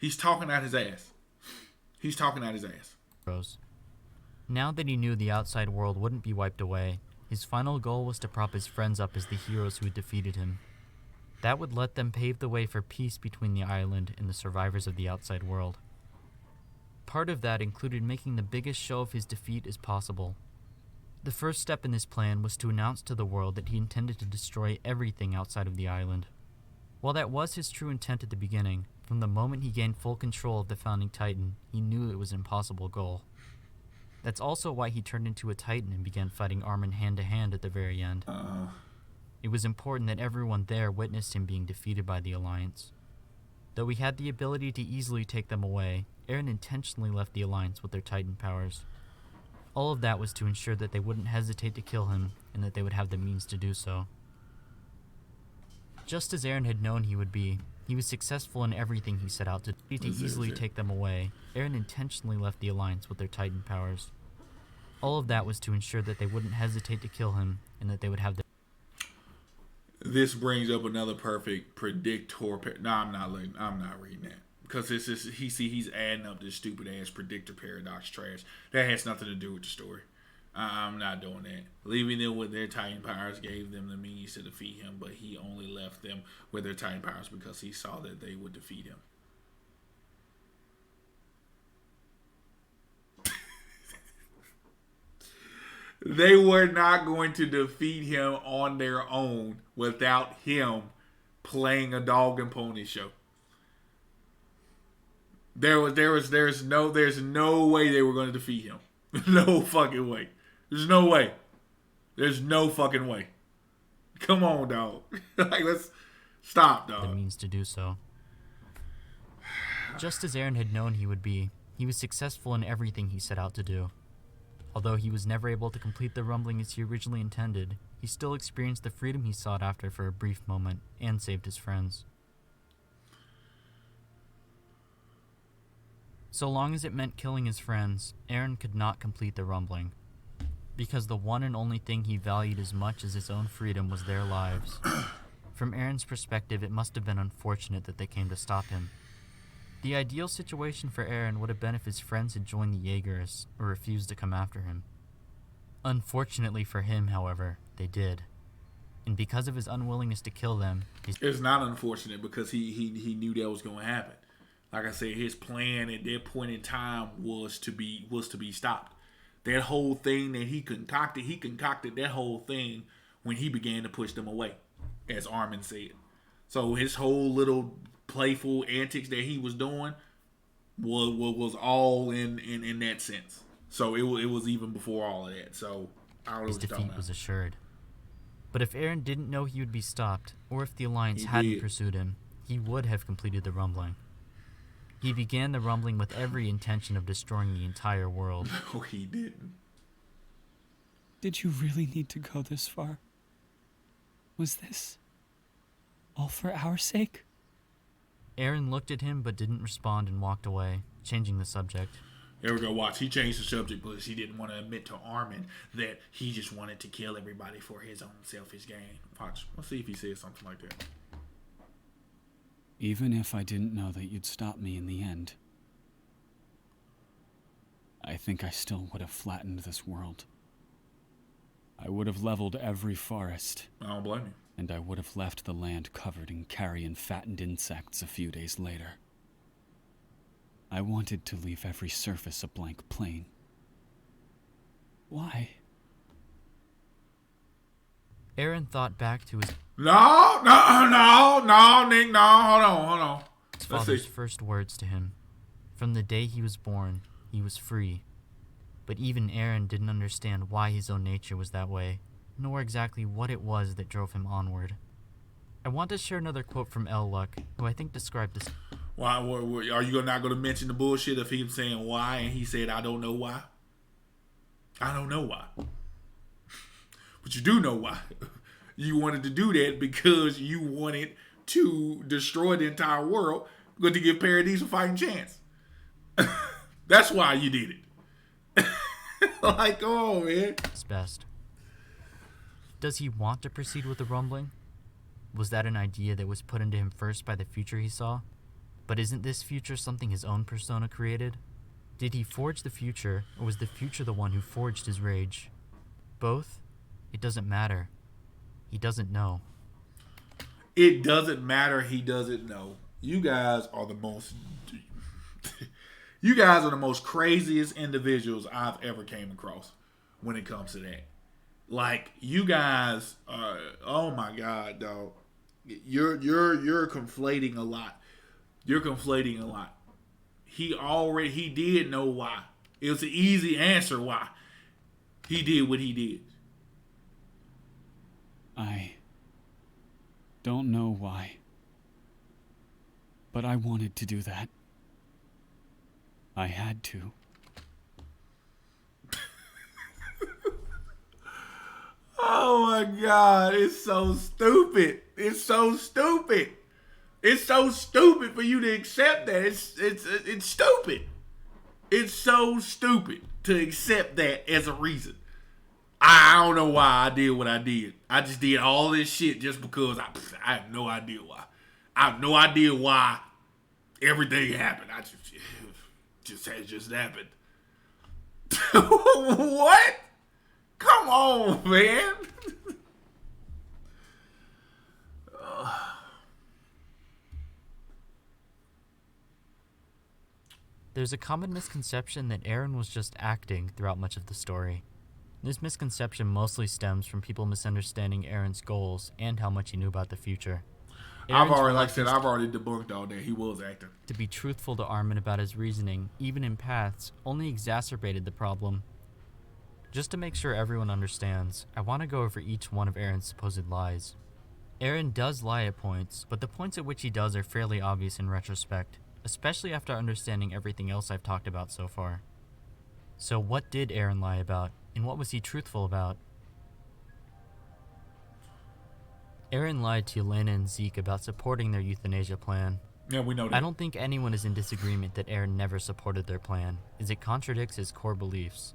He's talking out his ass. He's talking out his ass. Now that he knew the outside world wouldn't be wiped away, his final goal was to prop his friends up as the heroes who had defeated him. That would let them pave the way for peace between the island and the survivors of the outside world. Part of that included making the biggest show of his defeat as possible. The first step in this plan was to announce to the world that he intended to destroy everything outside of the island. While that was his true intent at the beginning, from the moment he gained full control of the Founding Titan, he knew it was an impossible goal. That's also why he turned into a Titan and began fighting Armin hand-to-hand at the very end. It was important that everyone there witnessed him being defeated by the Alliance. Though he had the ability to easily take them away, Eren intentionally left the Alliance with their Titan powers. All of that was to ensure that they wouldn't hesitate to kill him, and that they would have the means to do so. Just as Eren had known he would be, he was successful in everything he set out to do. To easily take them away, Eren intentionally left the Alliance with their Titan powers. All of that was to ensure that they wouldn't hesitate to kill him, and that they would have the... This brings up another perfect predictor. No, I'm not reading that. Because it's just, he's adding up this stupid ass predictor paradox trash. That has nothing to do with the story. I'm not doing that. Leaving them with their Titan powers gave them the means to defeat him, but he only left them with their Titan powers because he saw that they would defeat him. They were not going to defeat him on their own without him playing a dog and pony show. There's no way they were going to defeat him. No fucking way. There's no way. There's no fucking way. Come on, dog. Like, let's stop, dog. The means to do so. Just as Eren had known he would be, he was successful in everything he set out to do. Although he was never able to complete the rumbling as he originally intended, he still experienced the freedom he sought after for a brief moment, and saved his friends. So long as it meant killing his friends, Eren could not complete the rumbling, because the one and only thing he valued as much as his own freedom was their lives. From Eren's perspective, it must have been unfortunate that they came to stop him. The ideal situation for Eren would have been if his friends had joined the Jaegers, or refused to come after him. Unfortunately for him, however, they did. And because of his unwillingness to kill them... It's not unfortunate because he knew that was going to happen. Like I said, his plan at that point in time was to be stopped. That whole thing that he concocted that whole thing when he began to push them away, as Armin said. So his whole little playful antics that he was doing was all in that sense. So it was even before all of that. So I don't know his what you're defeat was assured. But if Eren didn't know he would be stopped, or if the Alliance hadn't pursued him, he would have completed the rumbling. He began the rumbling with every intention of destroying the entire world. No, he didn't. Did you really need to go this far? Was this all for our sake? Eren looked at him but didn't respond and walked away, changing the subject. There we go, watch. He changed the subject because he didn't want to admit to Armin that he just wanted to kill everybody for his own selfish gain. Watch. Let's see if he says something like that. Even if I didn't know that you'd stop me in the end, I think I still would have flattened this world. I would have leveled every forest. I don't blame you. And I would have left the land covered in carrion fattened insects a few days later. I wanted to leave every surface a blank plain. Why? Eren thought back to his... No, Nick, no, hold on. His father's first words to him. From the day he was born, he was free. But even Eren didn't understand why his own nature was that way, nor exactly what it was that drove him onward. I want to share another quote from Luck, who I think described this. Why? Are you not going to mention the bullshit of him saying why, and he said, I don't know why? I don't know why. But you do know why. You wanted to do that because you wanted to destroy the entire world, but to give Paradise a fighting chance. That's why you did it. Like, come on, man. It's best. Does he want to proceed with the rumbling? Was that an idea that was put into him first by the future he saw? But isn't this future something his own persona created? Did he forge the future, or was the future the one who forged his rage? Both? It doesn't matter. He doesn't know. It doesn't matter. He doesn't know. You guys are the most. You guys are the most craziest individuals I've ever came across when it comes to that. Like, you guys are. Oh my god, dog. You're conflating a lot. You're conflating a lot. He did know why. It was an easy answer why he did what he did. I don't know why, but I wanted to do that. I had to. Oh my god, it's so stupid. It's so stupid. It's so stupid for you to accept that. It's stupid. It's so stupid to accept that as a reason. I don't know why I did what I did. I just did all this shit just because I have no idea why. I have no idea why everything happened. I just happened. What? Come on, man. There's a common misconception that Eren was just acting throughout much of the story. This misconception mostly stems from people misunderstanding Eren's goals and how much he knew about the future. I've already debunked all that. He was acting. To be truthful to Armin about his reasoning, even in paths, only exacerbated the problem. Just to make sure everyone understands, I want to go over each one of Eren's supposed lies. Eren does lie at points, but the points at which he does are fairly obvious in retrospect, especially after understanding everything else I've talked about so far. So what did Eren lie about, and what was he truthful about? Eren lied to Yelena and Zeke about supporting their euthanasia plan. Yeah, we know that. I don't think anyone is in disagreement that Eren never supported their plan, as it contradicts his core beliefs.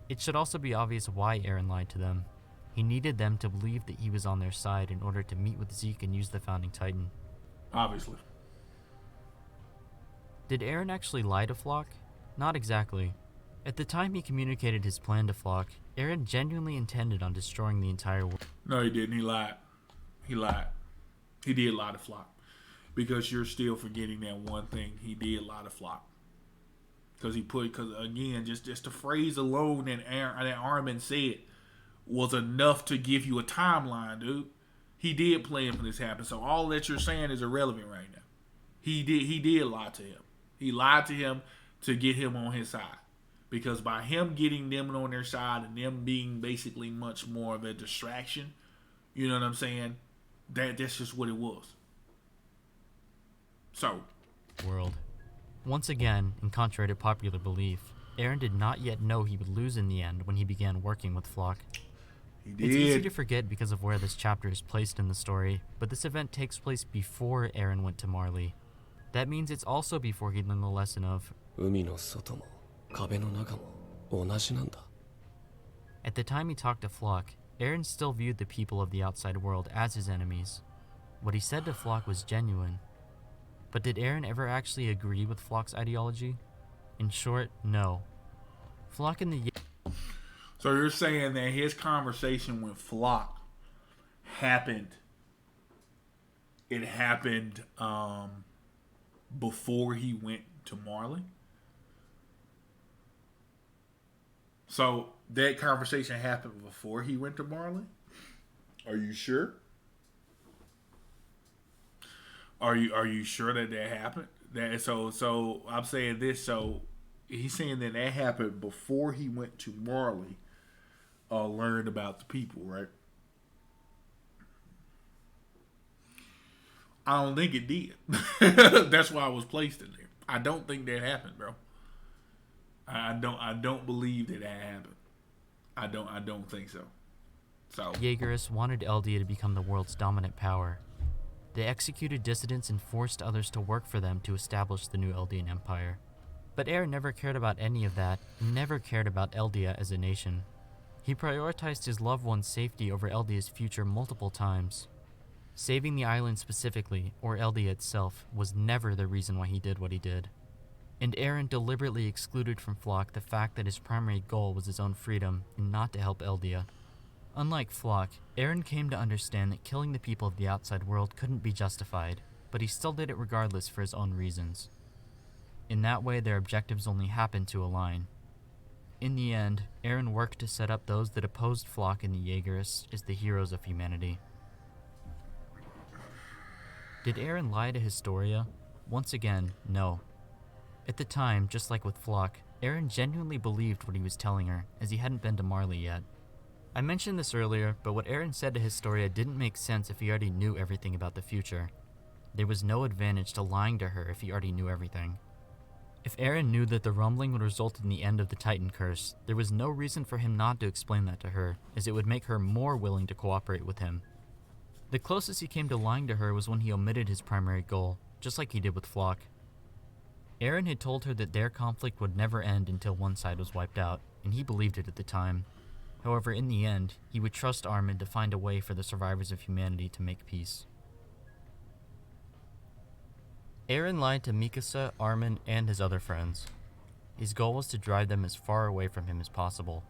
It should also be obvious why Eren lied to them. He needed them to believe that he was on their side in order to meet with Zeke and use the Founding Titan. Obviously. Did Eren actually lie to Floch? Not exactly. At the time he communicated his plan to Floch, Eren genuinely intended on destroying the entire world. No, he didn't. He lied. He lied. He did lie to Floch. Because you're still forgetting that one thing. He did lie to Floch. Because again, just the phrase alone that Armin said was enough to give you a timeline, dude. He did plan for this to happen. So all that you're saying is irrelevant right now. He did lie to him. He lied to him to get him on his side. Because by him getting them on their side and them being basically much more of a distraction, you know what I'm saying? That's just what it was. So. World. Once again, in contrary to popular belief, Eren did not yet know he would lose in the end when he began working with Floch. He did. It's easy to forget because of where this chapter is placed in the story, but this event takes place before Eren went to Marley. That means it's also before he learned the lesson of at the time he talked to Floch, Eren still viewed the people of the outside world as his enemies. What he said to Floch was genuine. But did Eren ever actually agree with Floch's ideology? In short, no. Floch and the... So you're saying that his conversation with Floch happened... It happened before he went to Marley? So that conversation happened before he went to Marley? Are you sure? Are you sure that happened? So I'm saying this. So he's saying that happened before he went to Marley, learned about the people, right? I don't think it did. That's why I was placed in there. I don't think that happened, bro. I don't believe that happened. I don't think so. So Jaegerists wanted Eldia to become the world's dominant power. They executed dissidents and forced others to work for them to establish the new Eldian Empire. But Eren never cared about any of that, and never cared about Eldia as a nation. He prioritized his loved one's safety over Eldia's future multiple times. Saving the island specifically, or Eldia itself, was never the reason why he did what he did. And Eren deliberately excluded from Floch the fact that his primary goal was his own freedom and not to help Eldia. Unlike Floch, Eren came to understand that killing the people of the outside world couldn't be justified, but he still did it regardless for his own reasons. In that way, their objectives only happened to align. In the end, Eren worked to set up those that opposed Floch and the Jaegerists as the heroes of humanity. Did Eren lie to Historia? Once again, no. At the time, just like with Floch, Eren genuinely believed what he was telling her, as he hadn't been to Marley yet. I mentioned this earlier, but what Eren said to Historia didn't make sense if he already knew everything about the future. There was no advantage to lying to her if he already knew everything. If Eren knew that the rumbling would result in the end of the Titan Curse, there was no reason for him not to explain that to her, as it would make her more willing to cooperate with him. The closest he came to lying to her was when he omitted his primary goal, just like he did with Floch. Eren had told her that their conflict would never end until one side was wiped out, and he believed it at the time. However, in the end, he would trust Armin to find a way for the survivors of humanity to make peace. Eren lied to Mikasa, Armin, and his other friends. His goal was to drive them as far away from him as possible.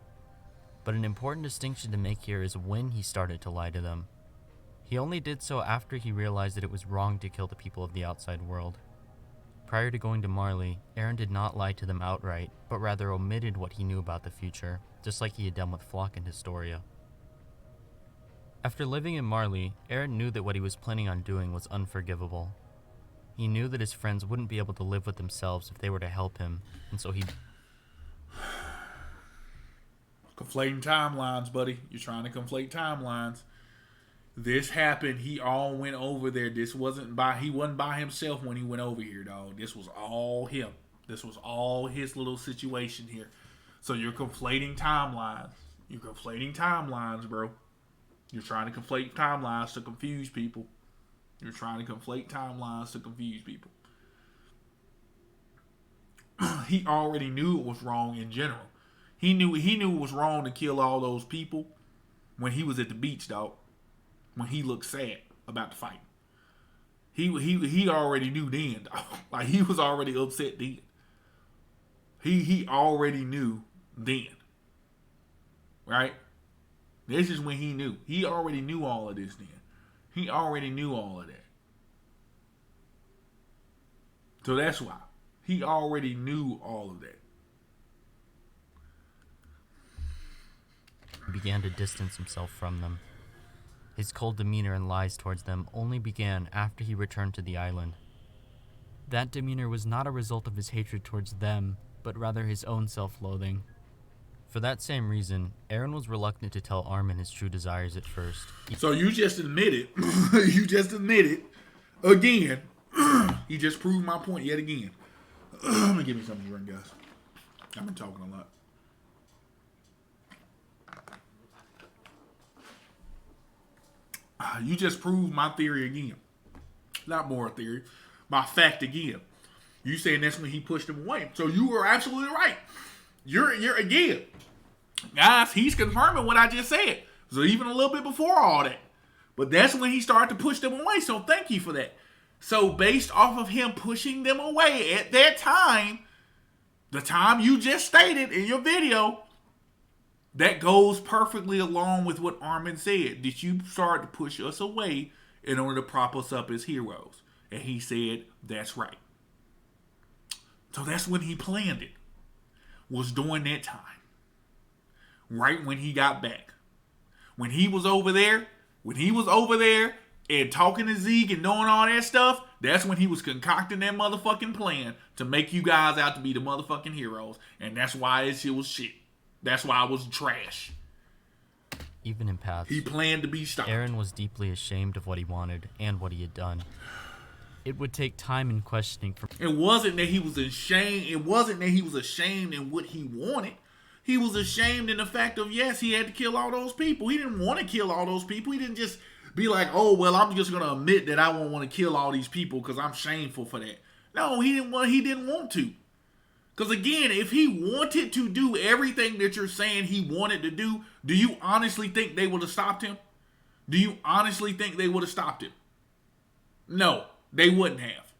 But an important distinction to make here is when he started to lie to them. He only did so after he realized that it was wrong to kill the people of the outside world. Prior to going to Marley, Eren did not lie to them outright, but rather omitted what he knew about the future, just like he had done with Floch and Historia. After living in Marley, Eren knew that what he was planning on doing was unforgivable. He knew that his friends wouldn't be able to live with themselves if they were to help him, and so he... Conflating timelines, buddy. You're trying to conflate timelines. This happened. He all went over there. He wasn't by himself when he went over here, dog. This was all him. This was all his little situation here. So you're conflating timelines. You're conflating timelines, bro. You're trying to conflate timelines to confuse people. You're trying to conflate timelines to confuse people. He already knew it was wrong in general. He knew it was wrong to kill all those people when he was at the beach, dog. When he looked sad about the fight. He already knew then, dog. Like, he was already upset then. He already knew then. Right? This is when he knew. He already knew all of this then. He already knew all of that. So that's why. He already knew all of that. He began to distance himself from them. His cold demeanor and lies towards them only began after he returned to the island. That demeanor was not a result of his hatred towards them, but rather his own self-loathing. For that same reason, Eren was reluctant to tell Armin his true desires at first. So you just admitted, again, he just proved my point yet again. Let me give me something to drink, guys. I've been talking a lot. You just proved my theory again. Not more a theory, my fact again. You saying that's when he pushed him away. So you were absolutely right. You're again. Guys, he's confirming what I just said. So even a little bit before all that. But that's when he started to push them away. So thank you for that. So based off of him pushing them away at that time, the time you just stated in your video, that goes perfectly along with what Armin said. That you started to push us away in order to prop us up as heroes. And he said, that's right. So that's when he planned it. Was during that time. Right when he got back. When he was over there and talking to Zeke and doing all that stuff, that's when he was concocting that motherfucking plan to make you guys out to be the motherfucking heroes. And that's why it was shit. That's why it was trash. Even in paths, he planned to be stopped. Eren was deeply ashamed of what he wanted and what he had done. It would take time and questioning from... It wasn't that he was ashamed. It wasn't that he was ashamed in what he wanted. He was ashamed in the fact of, yes, he had to kill all those people. He didn't want to kill all those people. He didn't just be like, oh, well, I'm just going to admit that I won't want to kill all these people because I'm shameful for that. No, he didn't want to. Because again, if he wanted to do everything that you're saying he wanted to do you honestly think they would have stopped him? Do you honestly think they would have stopped him? No, they wouldn't have.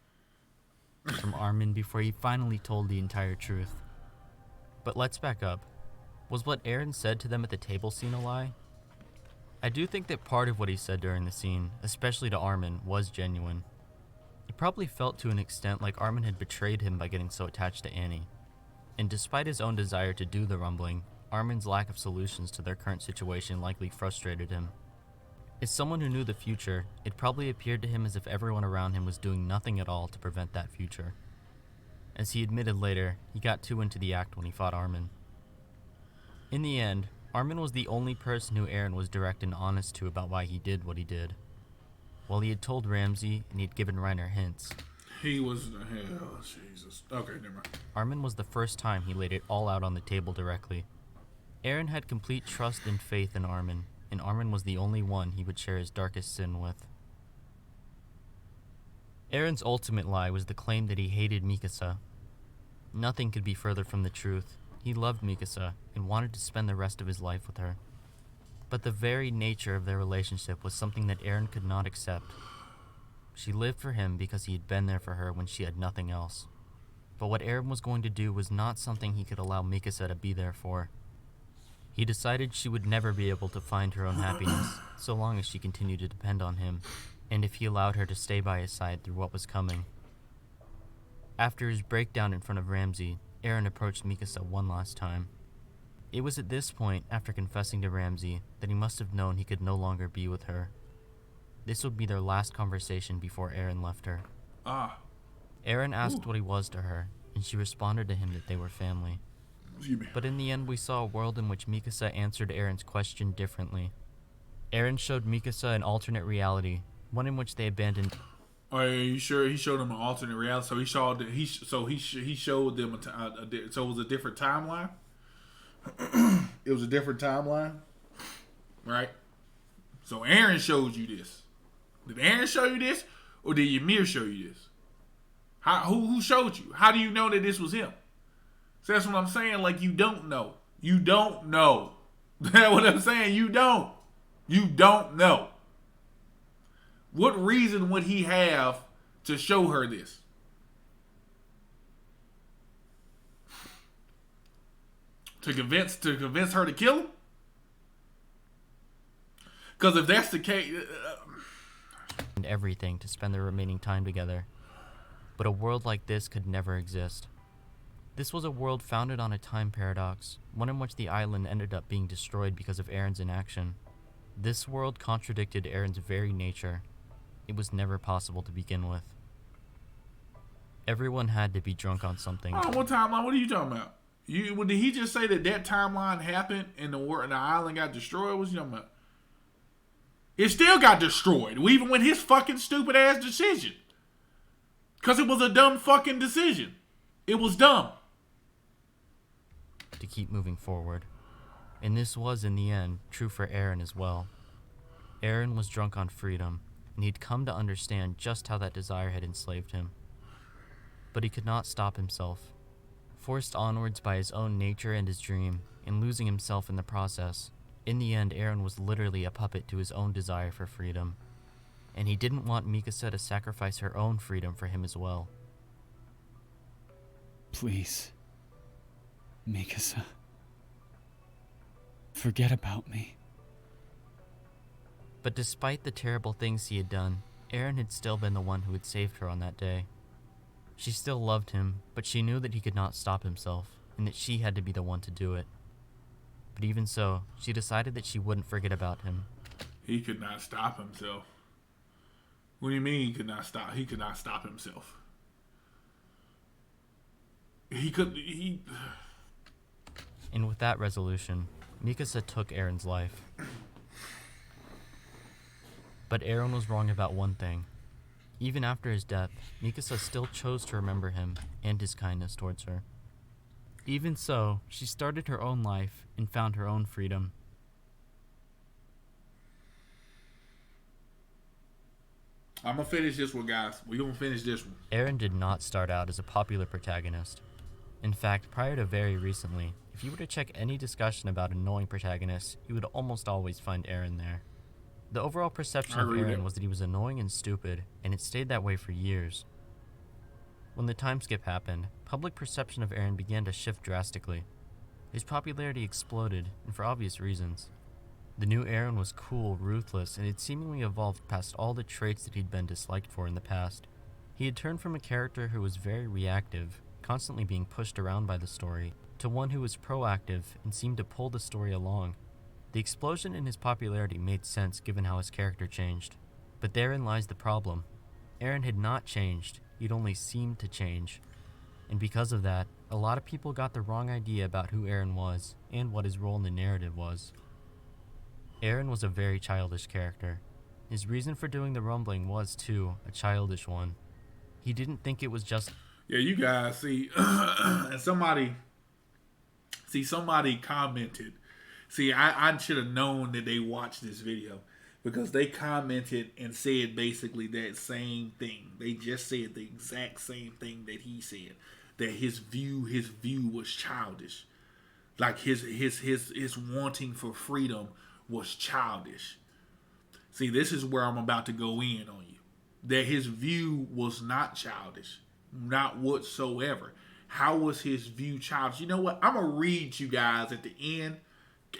From Armin before he finally told the entire truth. But let's back up. Was what Eren said to them at the table scene a lie? I do think that part of what he said during the scene, especially to Armin, was genuine. It probably felt to an extent like Armin had betrayed him by getting so attached to Annie. And despite his own desire to do the rumbling, Armin's lack of solutions to their current situation likely frustrated him. As someone who knew the future, it probably appeared to him as if everyone around him was doing nothing at all to prevent that future. As he admitted later, he got too into the act when he fought Armin. In the end, Armin was the only person who Eren was direct and honest to about why he did what he did. While he had told Ramsey and he had given Reiner hints, He was hell, Jesus. Okay, never mind. Armin was the first time he laid it all out on the table directly. Eren had complete trust and faith in Armin, and Armin was the only one he would share his darkest sin with. Eren's ultimate lie was the claim that he hated Mikasa. Nothing could be further from the truth. He loved Mikasa and wanted to spend the rest of his life with her. But the very nature of their relationship was something that Eren could not accept. She lived for him because he had been there for her when she had nothing else. But what Eren was going to do was not something he could allow Mikasa to be there for. He decided she would never be able to find her own happiness, so long as she continued to depend on him, and if he allowed her to stay by his side through what was coming. After his breakdown in front of Ramsey, Eren approached Mikasa one last time. It was at this point, after confessing to Ramsey, that he must have known he could no longer be with her. This would be their last conversation before Eren left her. Eren asked what he was to her, and she responded to him that they were family. But in the end, we saw a world in which Mikasa answered Eren's question differently. Eren showed Mikasa an alternate reality, one in which they abandoned. Are you sure he showed them an alternate reality? So he showed them so it was a different timeline. It was a different timeline, right? So Eren showed you this. Did Eren show you this, or did Ymir show you this? Who showed you? How do you know that this was him? So that's what I'm saying. Like, you don't know. You don't know. That's what I'm saying. You don't. You don't know. What reason would he have to show her this? To convince her to kill him? Because if that's the case, and everything to spend their remaining time together. But a world like this could never exist. This was a world founded on a time paradox, one in which the island ended up being destroyed because of Eren's inaction. This world contradicted Eren's very nature. It was never possible to begin with. Everyone had to be drunk on something. Oh, what timeline? What are you talking about? Did he just say that timeline happened and the island got destroyed? What was he talking about? It still got destroyed, even with his fucking stupid ass decision. Because it was a dumb fucking decision. It was dumb. To keep moving forward. And this was, in the end, true for Eren as well. Eren was drunk on freedom, and he'd come to understand just how that desire had enslaved him. But he could not stop himself. Forced onwards by his own nature and his dream, and losing himself in the process, in the end, Eren was literally a puppet to his own desire for freedom. And he didn't want Mikasa to sacrifice her own freedom for him as well. Please, Mikasa, forget about me. But despite the terrible things he had done, Eren had still been the one who had saved her on that day. She still loved him, but she knew that he could not stop himself, and that she had to be the one to do it. But even so, she decided that she wouldn't forget about him. He could not stop himself. What do you mean he could not stop? He could not stop himself. And with that resolution, Mikasa took Eren's life. But Eren was wrong about one thing. Even after his death, Mikasa still chose to remember him and his kindness towards her. Even so, she started her own life and found her own freedom. I'm going to finish this one, guys. We're going to finish this one. Eren did not start out as a popular protagonist. In fact, prior to very recently, if you were to check any discussion about annoying protagonists, you would almost always find Eren there. The overall perception I of agree with Eren that. was that he was annoying and stupid, and it stayed that way for years. When the time skip happened, public perception of Eren began to shift drastically. His popularity exploded, and for obvious reasons. The new Eren was cool, ruthless, and had seemingly evolved past all the traits that he'd been disliked for in the past. He had turned from a character who was very reactive, constantly being pushed around by the story, to one who was proactive and seemed to pull the story along. The explosion in his popularity made sense given how his character changed. But therein lies the problem. Eren had not changed, he'd only seemed to change. And because of that, a lot of people got the wrong idea about who Eren was, and what his role in the narrative was. Eren was a very childish character. His reason for doing the rumbling was, too, a childish one. He didn't think it was just... Yeah, you guys see, and somebody commented. See, I should have known that they watched this video because they commented and said basically that same thing. They just said the exact same thing that he said. That his view was childish. Like his wanting for freedom was childish. See, this is where I'm about to go in on you. That his view was not childish. Not whatsoever. How was his view childish? You know what? I'm gonna read you guys at the end.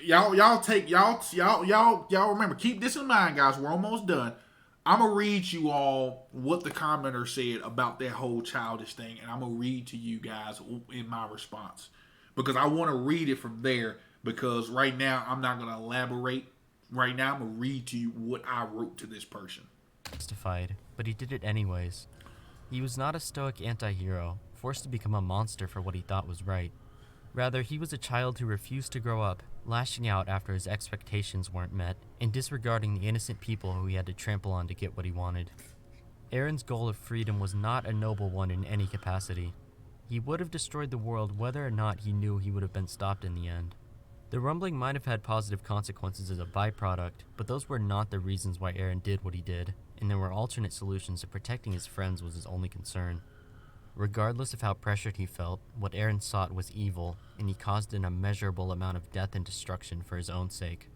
Y'all remember, keep this in mind, guys. We're almost done. I'm gonna read you all what the commenter said about that whole childish thing, and I'm gonna read to you guys in my response because I want to read it from there. Because right now I'm not gonna elaborate. Right now I'm gonna read to you what I wrote to this person. justified, but he did it anyways. He was not a stoic anti-hero, forced to become a monster for what he thought was right. Rather, he was a child who refused to grow up, lashing out after his expectations weren't met, and disregarding the innocent people who he had to trample on to get what he wanted. Eren's goal of freedom was not a noble one in any capacity. He would have destroyed the world whether or not he knew he would have been stopped in the end. The rumbling might have had positive consequences as a byproduct, but those were not the reasons why Eren did what he did, and there were alternate solutions, and protecting his friends was his only concern. Regardless of how pressured he felt, what Eren sought was evil, and he caused an immeasurable amount of death and destruction for his own sake.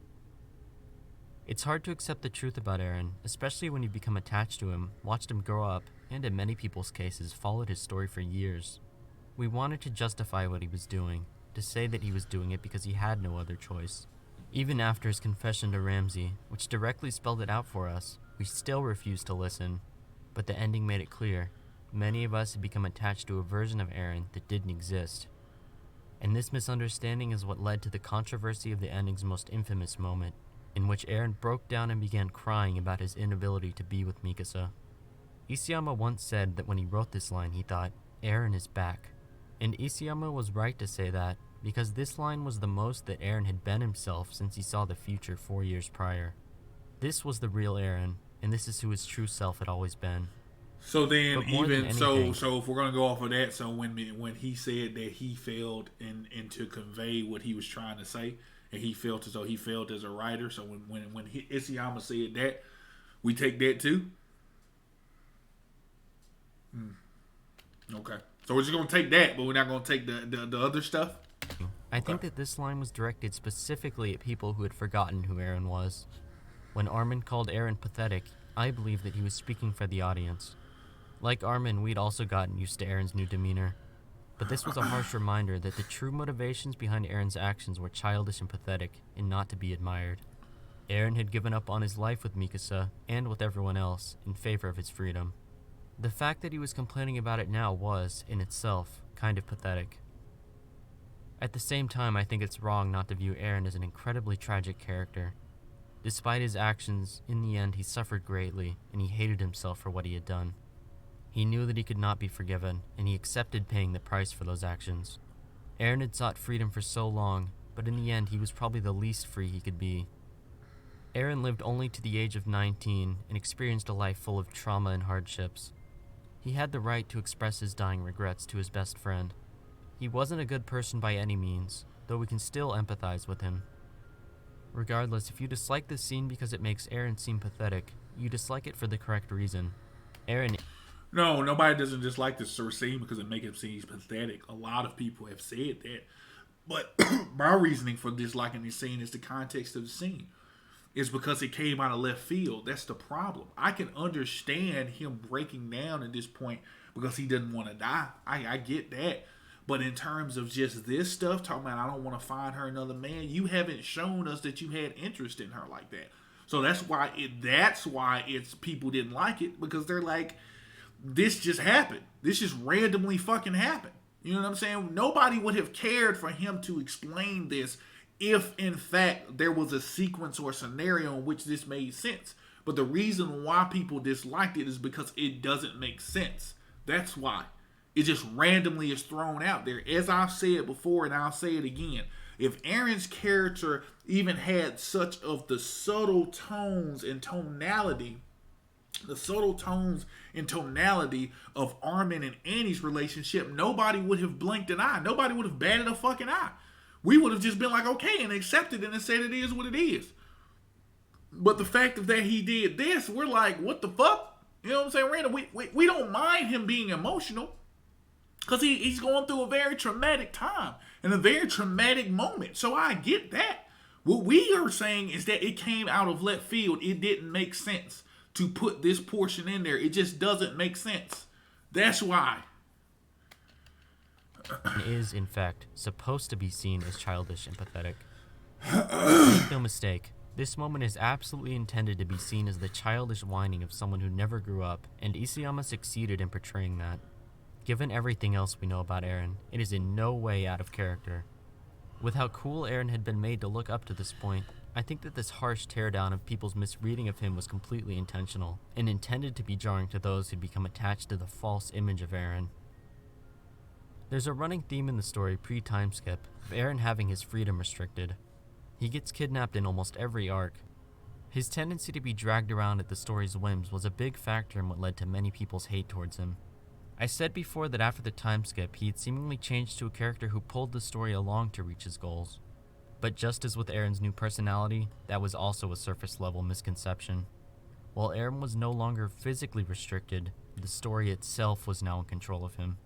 It's hard to accept the truth about Eren, especially when you become attached to him, watched him grow up, and in many people's cases followed his story for years. We wanted to justify what he was doing, to say that he was doing it because he had no other choice. Even after his confession to Ramsay, which directly spelled it out for us, we still refused to listen, but the ending made it clear. Many of us had become attached to a version of Eren that didn't exist. And this misunderstanding is what led to the controversy of the ending's most infamous moment, in which Eren broke down and began crying about his inability to be with Mikasa. Isayama once said that when he wrote this line he thought, Eren is back. And Isayama was right to say that, because this line was the most that Eren had been himself since he saw the future 4 years prior. This was the real Eren, and this is who his true self had always been. So then, even anything, so, if we're gonna go off of that, so when he said that he failed in to convey what he was trying to say, and he felt as though he failed as a writer. So when Isayama said that, we take that too. Okay, so we're just gonna take that, but we're not gonna take the other stuff. I think that this line was directed specifically at people who had forgotten who Eren was. When Armin called Eren pathetic, I believe that he was speaking for the audience. Like Armin, we'd also gotten used to Eren's new demeanor. But this was a harsh reminder that the true motivations behind Eren's actions were childish and pathetic, and not to be admired. Eren had given up on his life with Mikasa, and with everyone else, in favor of his freedom. The fact that he was complaining about it now was, in itself, kind of pathetic. At the same time, I think it's wrong not to view Eren as an incredibly tragic character. Despite his actions, in the end he suffered greatly, and he hated himself for what he had done. He knew that he could not be forgiven, and he accepted paying the price for those actions. Eren had sought freedom for so long, but in the end he was probably the least free he could be. Eren lived only to the age of 19 and experienced a life full of trauma and hardships. He had the right to express his dying regrets to his best friend. He wasn't a good person by any means, though we can still empathize with him. Regardless, if you dislike this scene because it makes Eren seem pathetic, you dislike it for the correct reason. Eren... No, nobody doesn't dislike this scene because it makes him seem pathetic. A lot of people have said that. But my reasoning for disliking this scene is the context of the scene. is because it came out of left field. That's the problem. I can understand him breaking down at this point because he doesn't want to die. I get that. But in terms of just this stuff, talking about I don't want to find her another man, you haven't shown us that you had interest in her like that. So that's why it's people didn't like it, because they're like, this just happened. This just randomly fucking happened. You know what I'm saying? Nobody would have cared for him to explain this if in fact there was a sequence or scenario in which this made sense. But the reason why people disliked it is because it doesn't make sense. That's why. It just randomly is thrown out there. As I've said before, and I'll say it again, if Eren's character even had such of the subtle tones and tonality of Armin and Annie's relationship, nobody would have blinked an eye. Nobody would have batted a fucking eye. We would have just been like, okay, and accepted it and said it is what it is. But the fact of that he did this, we're like, what the fuck? You know what I'm saying? Random. We don't mind him being emotional, because he's going through a very traumatic time and a very traumatic moment. So I get that. What we are saying is that it came out of left field. It didn't make sense to put this portion in there. It just doesn't make sense. That's why. It is, in fact, supposed to be seen as childish and pathetic. Make no mistake, this moment is absolutely intended to be seen as the childish whining of someone who never grew up, and Isayama succeeded in portraying that. Given everything else we know about Eren, it is in no way out of character. With how cool Eren had been made to look up to this point, I think that this harsh teardown of people's misreading of him was completely intentional, and intended to be jarring to those who'd become attached to the false image of Eren. There's a running theme in the story pre-time skip of Eren having his freedom restricted. He gets kidnapped in almost every arc. His tendency to be dragged around at the story's whims was a big factor in what led to many people's hate towards him. I said before that after the time skip, he had seemingly changed to a character who pulled the story along to reach his goals. But just as with Eren's new personality, that was also a surface-level misconception. While Eren was no longer physically restricted, the story itself was now in control of him.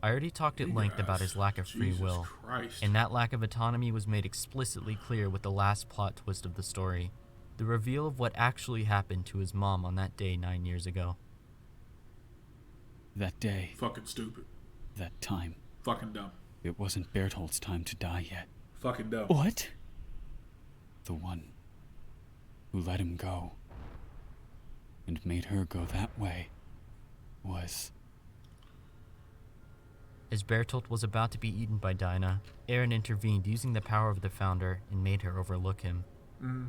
I already talked at length about his lack of free will, and that lack of autonomy was made explicitly clear with the last plot twist of the story, the reveal of what actually happened to his mom on that day 9 years ago. That day. Fucking stupid. That time. Fucking dumb. It wasn't Bertholdt's time to die yet. Fucking dumb. What? The one who let him go and made her go that way was... As Bertolt was about to be eaten by Dinah, Eren intervened using the power of the Founder and made her overlook him.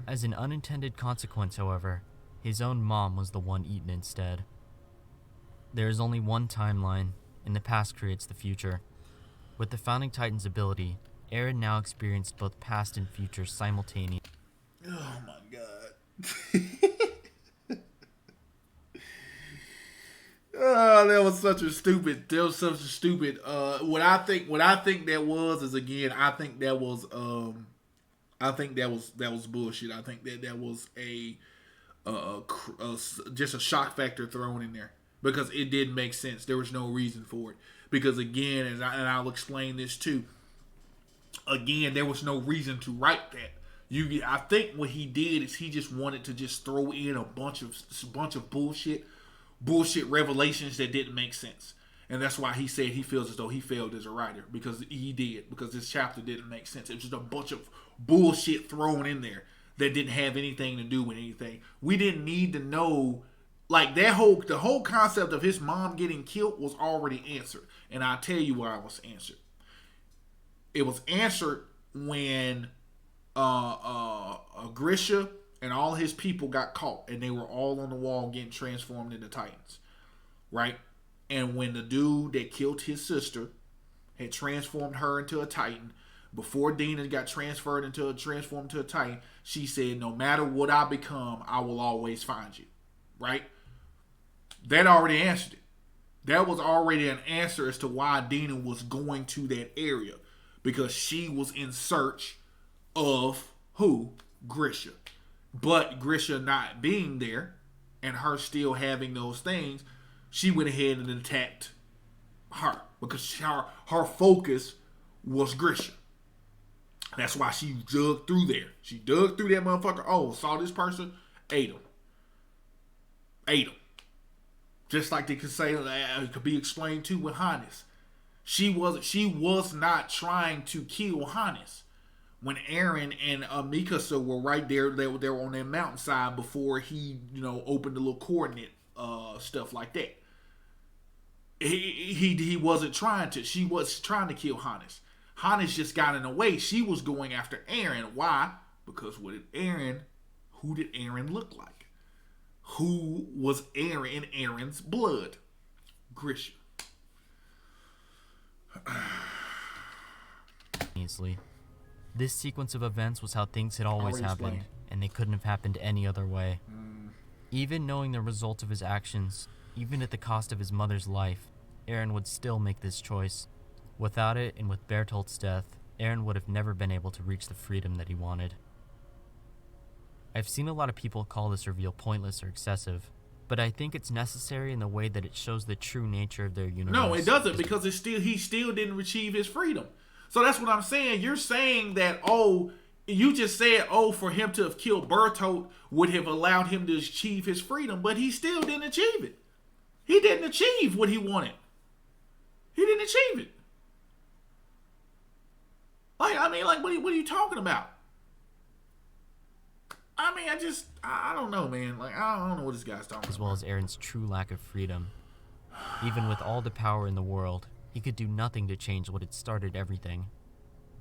As an unintended consequence, however, his own mom was the one eaten instead. There is only one timeline, and the past creates the future. With the Founding Titan's ability, Eren now experienced both past and future simultaneously. Oh my god. Oh, that was such a stupid. What I think that was is, again, I think that was bullshit. I think that was just a shock factor thrown in there, because it didn't make sense. There was no reason for it. Because again, and I'll explain this too. Again, there was no reason to write that. I think what he did is he just wanted to just throw in a bunch of bullshit revelations that didn't make sense. And that's why he said he feels as though he failed as a writer, because he did, because this chapter didn't make sense. It was just a bunch of bullshit thrown in there that didn't have anything to do with anything. We didn't need to know, like, the whole concept of his mom getting killed was already answered. And I'll tell you why it was answered. It was answered when Grisha and all his people got caught, and they were all on the wall getting transformed into Titans, right? And when the dude that killed his sister had transformed her into a Titan, before Dina got transformed into a Titan, she said, "No matter what I become, I will always find you," right? That already answered it. That was already an answer as to why Dina was going to that area, because she was in search of who? Grisha. But Grisha not being there and her still having those things, she went ahead and attacked her because her focus was Grisha. That's why she dug through there. She dug through that motherfucker. Oh, saw this person, ate him. Ate him. Just like they could say, it could be explained too with Hannes. She was not trying to kill Hannes. When Eren and Mikasa were right there, they were on that mountainside before he, opened the little coordinate stuff like that. He wasn't trying to. She was trying to kill Hannes. Hannes just got in the way. She was going after Eren. Why? Because who did Eren look like? Who was Eren in Eren's blood? Grisha. Easily. This sequence of events was how things had always happened, and they couldn't have happened any other way. Even knowing the result of his actions, even at the cost of his mother's life, Eren would still make this choice. Without it, and with Bertolt's death, Eren would have never been able to reach the freedom that he wanted. I've seen a lot of people call this reveal pointless or excessive, but I think it's necessary in the way that it shows the true nature of their universe. No, it doesn't, because he still didn't achieve his freedom. So that's what I'm saying. You're saying that, you just said, for him to have killed Bertolt would have allowed him to achieve his freedom, but he still didn't achieve it. He didn't achieve what he wanted. He didn't achieve it. What are you talking about? I don't know, man. I don't know what this guy's talking about. As well as Eren's true lack of freedom. Even with all the power in the world, he could do nothing to change what had started everything.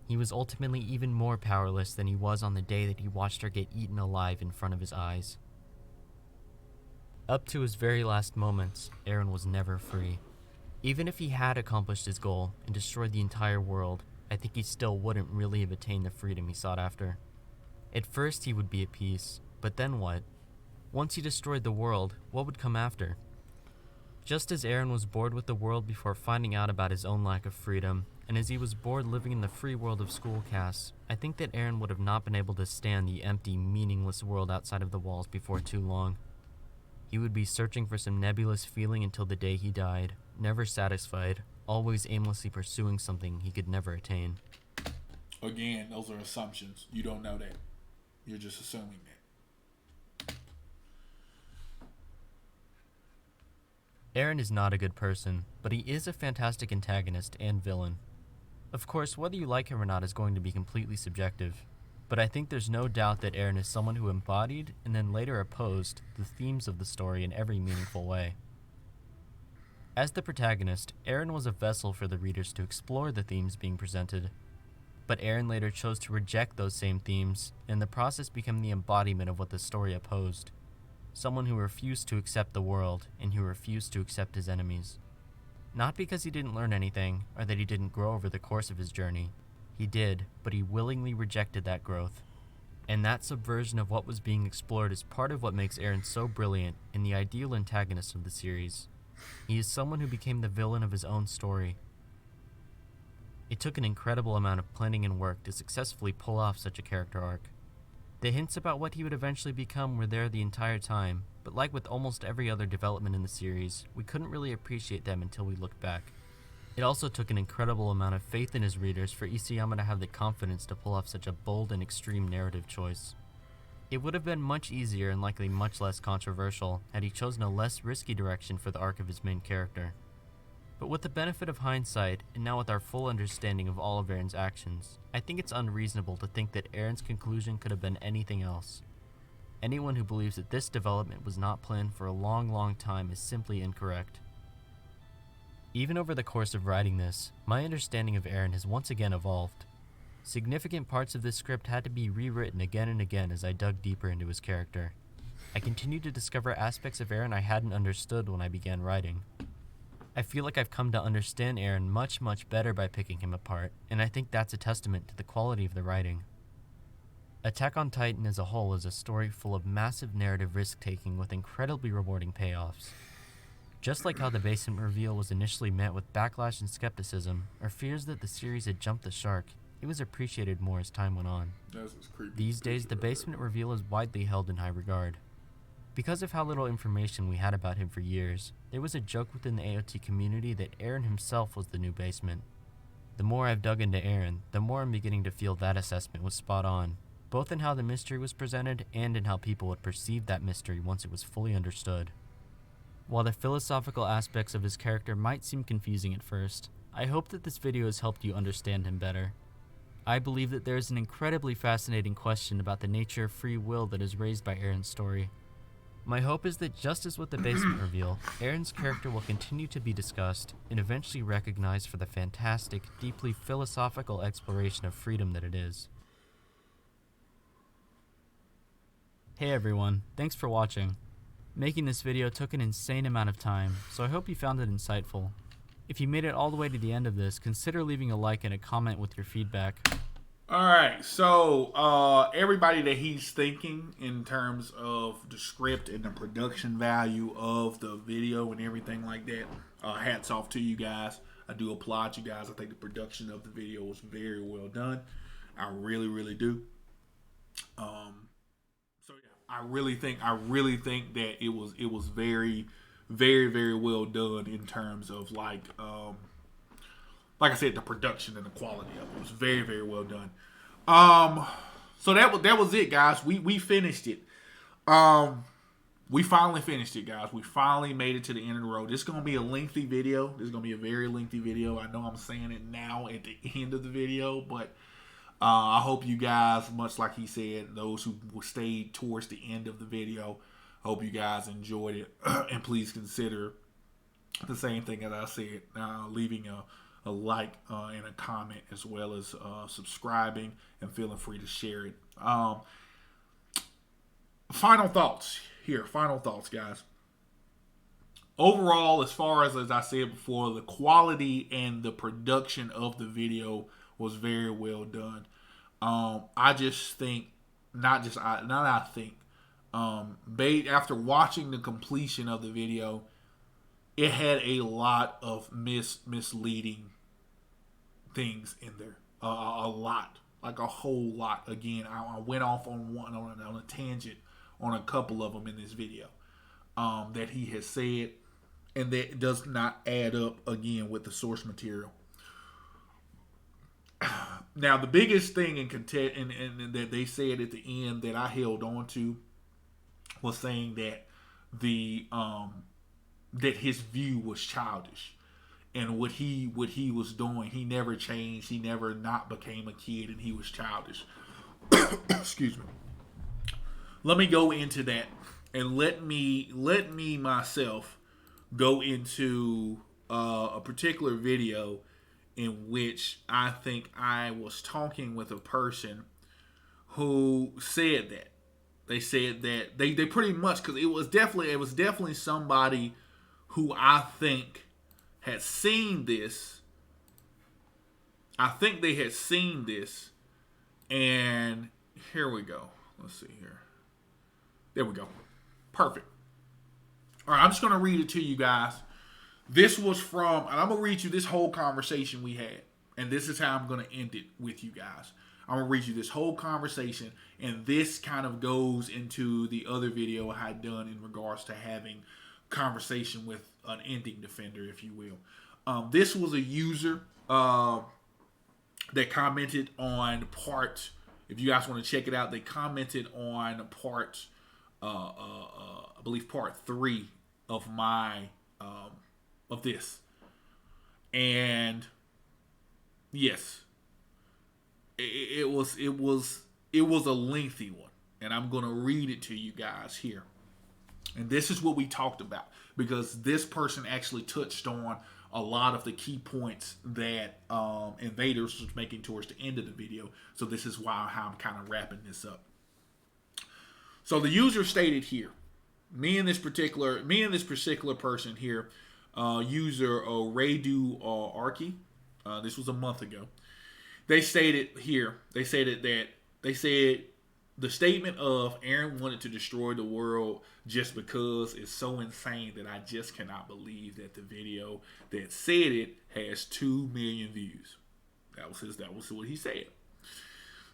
He was ultimately even more powerless than he was on the day that he watched her get eaten alive in front of his eyes. Up to his very last moments, Eren was never free. Even if he had accomplished his goal and destroyed the entire world, I think he still wouldn't really have attained the freedom he sought after. At first he would be at peace, but then what? Once he destroyed the world, what would come after? Just as Eren was bored with the world before finding out about his own lack of freedom, and as he was bored living in the free world of school casts, I think that Eren would have not been able to stand the empty, meaningless world outside of the walls before too long. He would be searching for some nebulous feeling until the day he died, never satisfied, always aimlessly pursuing something he could never attain. Again, those are assumptions. You don't know that. You're just assuming that. Eren is not a good person, but he is a fantastic antagonist and villain. Of course, whether you like him or not is going to be completely subjective, but I think there's no doubt that Eren is someone who embodied, and then later opposed, the themes of the story in every meaningful way. As the protagonist, Eren was a vessel for the readers to explore the themes being presented, but Eren later chose to reject those same themes, and in the process became the embodiment of what the story opposed. Someone who refused to accept the world, and who refused to accept his enemies. Not because he didn't learn anything, or that he didn't grow over the course of his journey. He did, but he willingly rejected that growth. And that subversion of what was being explored is part of what makes Eren so brilliant and the ideal antagonist of the series. He is someone who became the villain of his own story. It took an incredible amount of planning and work to successfully pull off such a character arc. The hints about what he would eventually become were there the entire time, but like with almost every other development in the series, we couldn't really appreciate them until we looked back. It also took an incredible amount of faith in his readers for Isayama to have the confidence to pull off such a bold and extreme narrative choice. It would have been much easier and likely much less controversial had he chosen a less risky direction for the arc of his main character. But with the benefit of hindsight, and now with our full understanding of all of Eren's actions, I think it's unreasonable to think that Eren's conclusion could have been anything else. Anyone who believes that this development was not planned for a long time is simply incorrect. Even over the course of writing this, my understanding of Eren has once again evolved. Significant parts of this script had to be rewritten again and again as I dug deeper into his character. I continued to discover aspects of Eren I hadn't understood when I began writing. I feel like I've come to understand Eren much better by picking him apart, and I think that's a testament to the quality of the writing. Attack on Titan as a whole is a story full of massive narrative risk-taking with incredibly rewarding payoffs. Just like how the basement reveal was initially met with backlash and skepticism, or fears that the series had jumped the shark, it was appreciated more as time went on. These days, the basement reveal is widely held in high regard. Because of how little information we had about him for years, there was a joke within the AOT community that Eren himself was the new basement. The more I've dug into Eren, the more I'm beginning to feel that assessment was spot on, both in how the mystery was presented and in how people would perceive that mystery once it was fully understood. While the philosophical aspects of his character might seem confusing at first, I hope that this video has helped you understand him better. I believe that there is an incredibly fascinating question about the nature of free will that is raised by Eren's story. My hope is that just as with the basement reveal, Eren's character will continue to be discussed and eventually recognized for the fantastic, deeply philosophical exploration of freedom that it is. Hey everyone, thanks for watching. Making this video took an insane amount of time, so I hope you found it insightful. If you made it all the way to the end of this, consider leaving a like and a comment with your feedback. Alright, so everybody that he's thinking in terms of the script and the production value of the video and everything like that, hats off to you guys. I do applaud you guys. I think the production of the video was very well done. I really, really do. So yeah, I really think that it was very, very, very well done in terms of like I said, the production and the quality of it was very, very well done. So that was it, guys. We finished it. We finally finished it, guys. We finally made it to the end of the road. This is gonna be a lengthy video. This is gonna be a very lengthy video. I know I'm saying it now at the end of the video, but I hope you guys, much like he said, those who stayed towards the end of the video, I hope you guys enjoyed it. And please consider the same thing as I said, leaving a like and a comment, as well as subscribing and feeling free to share it. Final thoughts here. Final thoughts, guys. Overall, as far as I said before, the quality and the production of the video was very well done. I just think, after watching the completion of the video, it had a lot of misleading things in there. A lot, like a whole lot. Again, I went off on a tangent on a couple of them in this video that he has said, and that does not add up again with the source material. Now, the biggest thing in that they said at the end that I held on to was saying that that his view was childish, and what he was doing, he never changed, he never not became a kid, and he was childish. Excuse me. Let me go into that, and let me myself go into a particular video in which I think I was talking with a person who said that. They said that they pretty much, because it was definitely somebody who I think had seen this. I think they had seen this, and here we go. Let's see here. There we go. Perfect. All right, I'm just going to read it to you guys. This was from, and I'm going to read you this whole conversation we had, and this is how I'm going to end it with you guys. I'm going to read you this whole conversation, and this kind of goes into the other video I had done in regards to having conversation with an ending defender, if you will. This was a user that commented on part, if you guys want to check it out, they commented on part, I believe part 3 of my, of this. And yes, it was a lengthy one, and I'm going to read it to you guys here. And this is what we talked about, because this person actually touched on a lot of the key points that Invaderzz was making towards the end of the video. So this is how I'm kind of wrapping this up. So the user stated here, me and this particular person here, user Radu Arki, this was a month ago. They stated here, they said the statement of Eren wanted to destroy the world just because is so insane that I just cannot believe that the video that said it has 2 million views. That was what he said.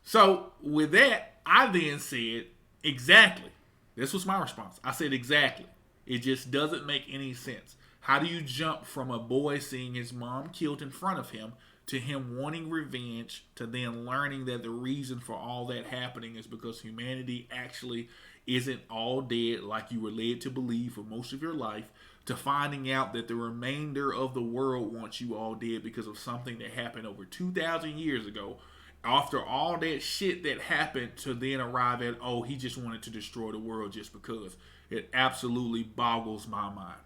So with that, I then said, exactly. This was my response. I said, exactly. It just doesn't make any sense. How do you jump from a boy seeing his mom killed in front of him to him wanting revenge, to then learning that the reason for all that happening is because humanity actually isn't all dead like you were led to believe for most of your life, to finding out that the remainder of the world wants you all dead because of something that happened over 2,000 years ago. After all that shit that happened, to then arrive at, oh, he just wanted to destroy the world just because. It absolutely boggles my mind.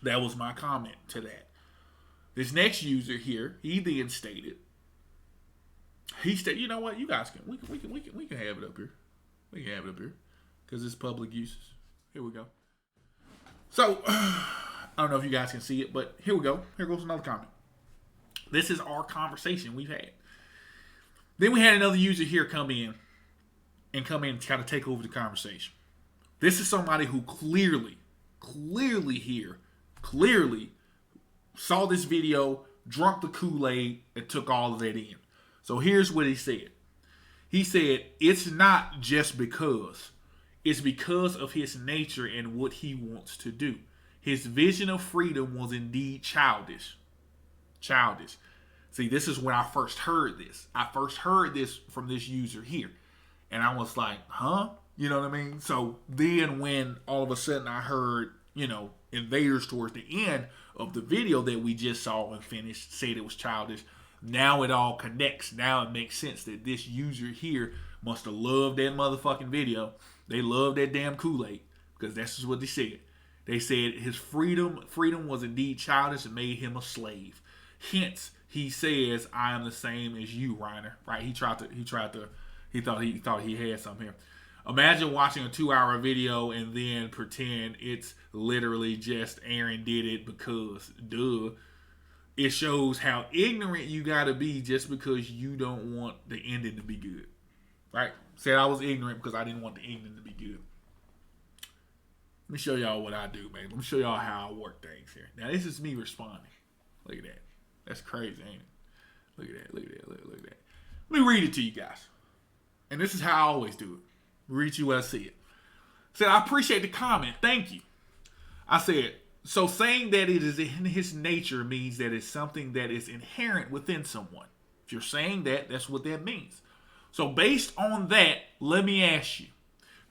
That was my comment to that. This next user here, he then stated, you know what, you guys can, we can have it up here. We can have it up here because it's public uses. Here we go. So, I don't know if you guys can see it, but here we go. Here goes another comment. This is our conversation we've had. Then we had another user here come in and kind of take over the conversation. This is somebody who clearly saw this video, drunk the Kool-Aid, and took all of that in. So here's what he said. He said, it's not just because. It's because of his nature and what he wants to do. His vision of freedom was indeed childish. Childish. See, this is when I first heard this. I first heard this from this user here. And I was like, huh? You know what I mean? So then when all of a sudden I heard, Invaderzz towards the end of the video that we just saw and finished said it was childish, now it all connects. Now it makes sense that this user here must have loved that motherfucking video. They loved that damn Kool-Aid, because that's just what they said. They said his freedom was indeed childish and made him a slave. Hence, he says, I am the same as you, Reiner. Right? He thought he had something here. Imagine watching a 2-hour video and then pretend it's literally just Eren did it because, duh. It shows how ignorant you gotta be just because you don't want the ending to be good. Right? Said I was ignorant because I didn't want the ending to be good. Let me show y'all what I do, man. Let me show y'all how I work things here. Now, this is me responding. Look at that. That's crazy, ain't it? Look at that. Look at that. Let me read it to you guys. And this is how I always do it. Read you what I see it. Said, I appreciate the comment. Thank you. I said, so saying that it is in his nature means that it's something that is inherent within someone. If you're saying that, that's what that means. So based on that, let me ask you,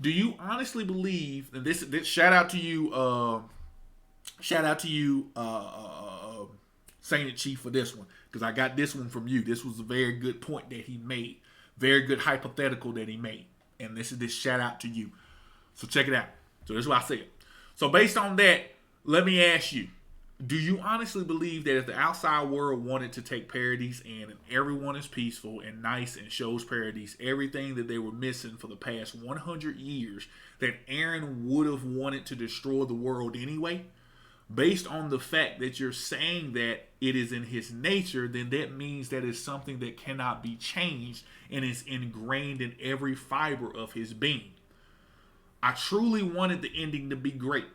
do you honestly believe, and this shout out to you, Saint Chief for this one, because I got this one from you. This was a very good point that he made. Very good hypothetical that he made. And this is this shout out to you. So check it out. So this is what I said. So based on that, let me ask you, do you honestly believe that if the outside world wanted to take Paradise in and everyone is peaceful and nice and shows Paradise everything that they were missing for the past 100 years, that Eren would have wanted to destroy the world anyway? Based on the fact that you're saying that it is in his nature, then that means that it's something that cannot be changed and is ingrained in every fiber of his being. I truly wanted the ending to be great.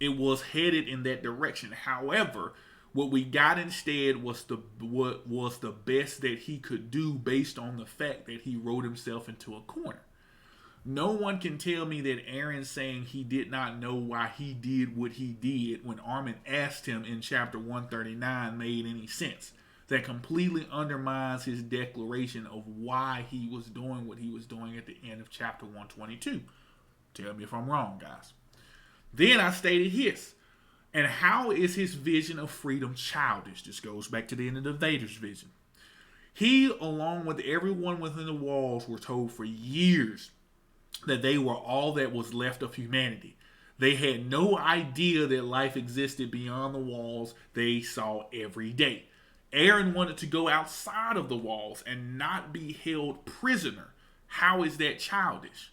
It was headed in that direction. However, what we got instead was the best that he could do based on the fact that he wrote himself into a corner. No one can tell me that Eren saying he did not know why he did what he did when Armin asked him in chapter 139 made any sense. That completely undermines his declaration of why he was doing what he was doing at the end of chapter 122. Tell me if I'm wrong, guys. Then I stated his. And how is his vision of freedom childish? This goes back to the end of the Invaderzz vision. He, along with everyone within the walls, were told for years that they were all that was left of humanity. They had no idea that life existed beyond the walls they saw every day. Eren wanted to go outside of the walls and not be held prisoner. How is that childish?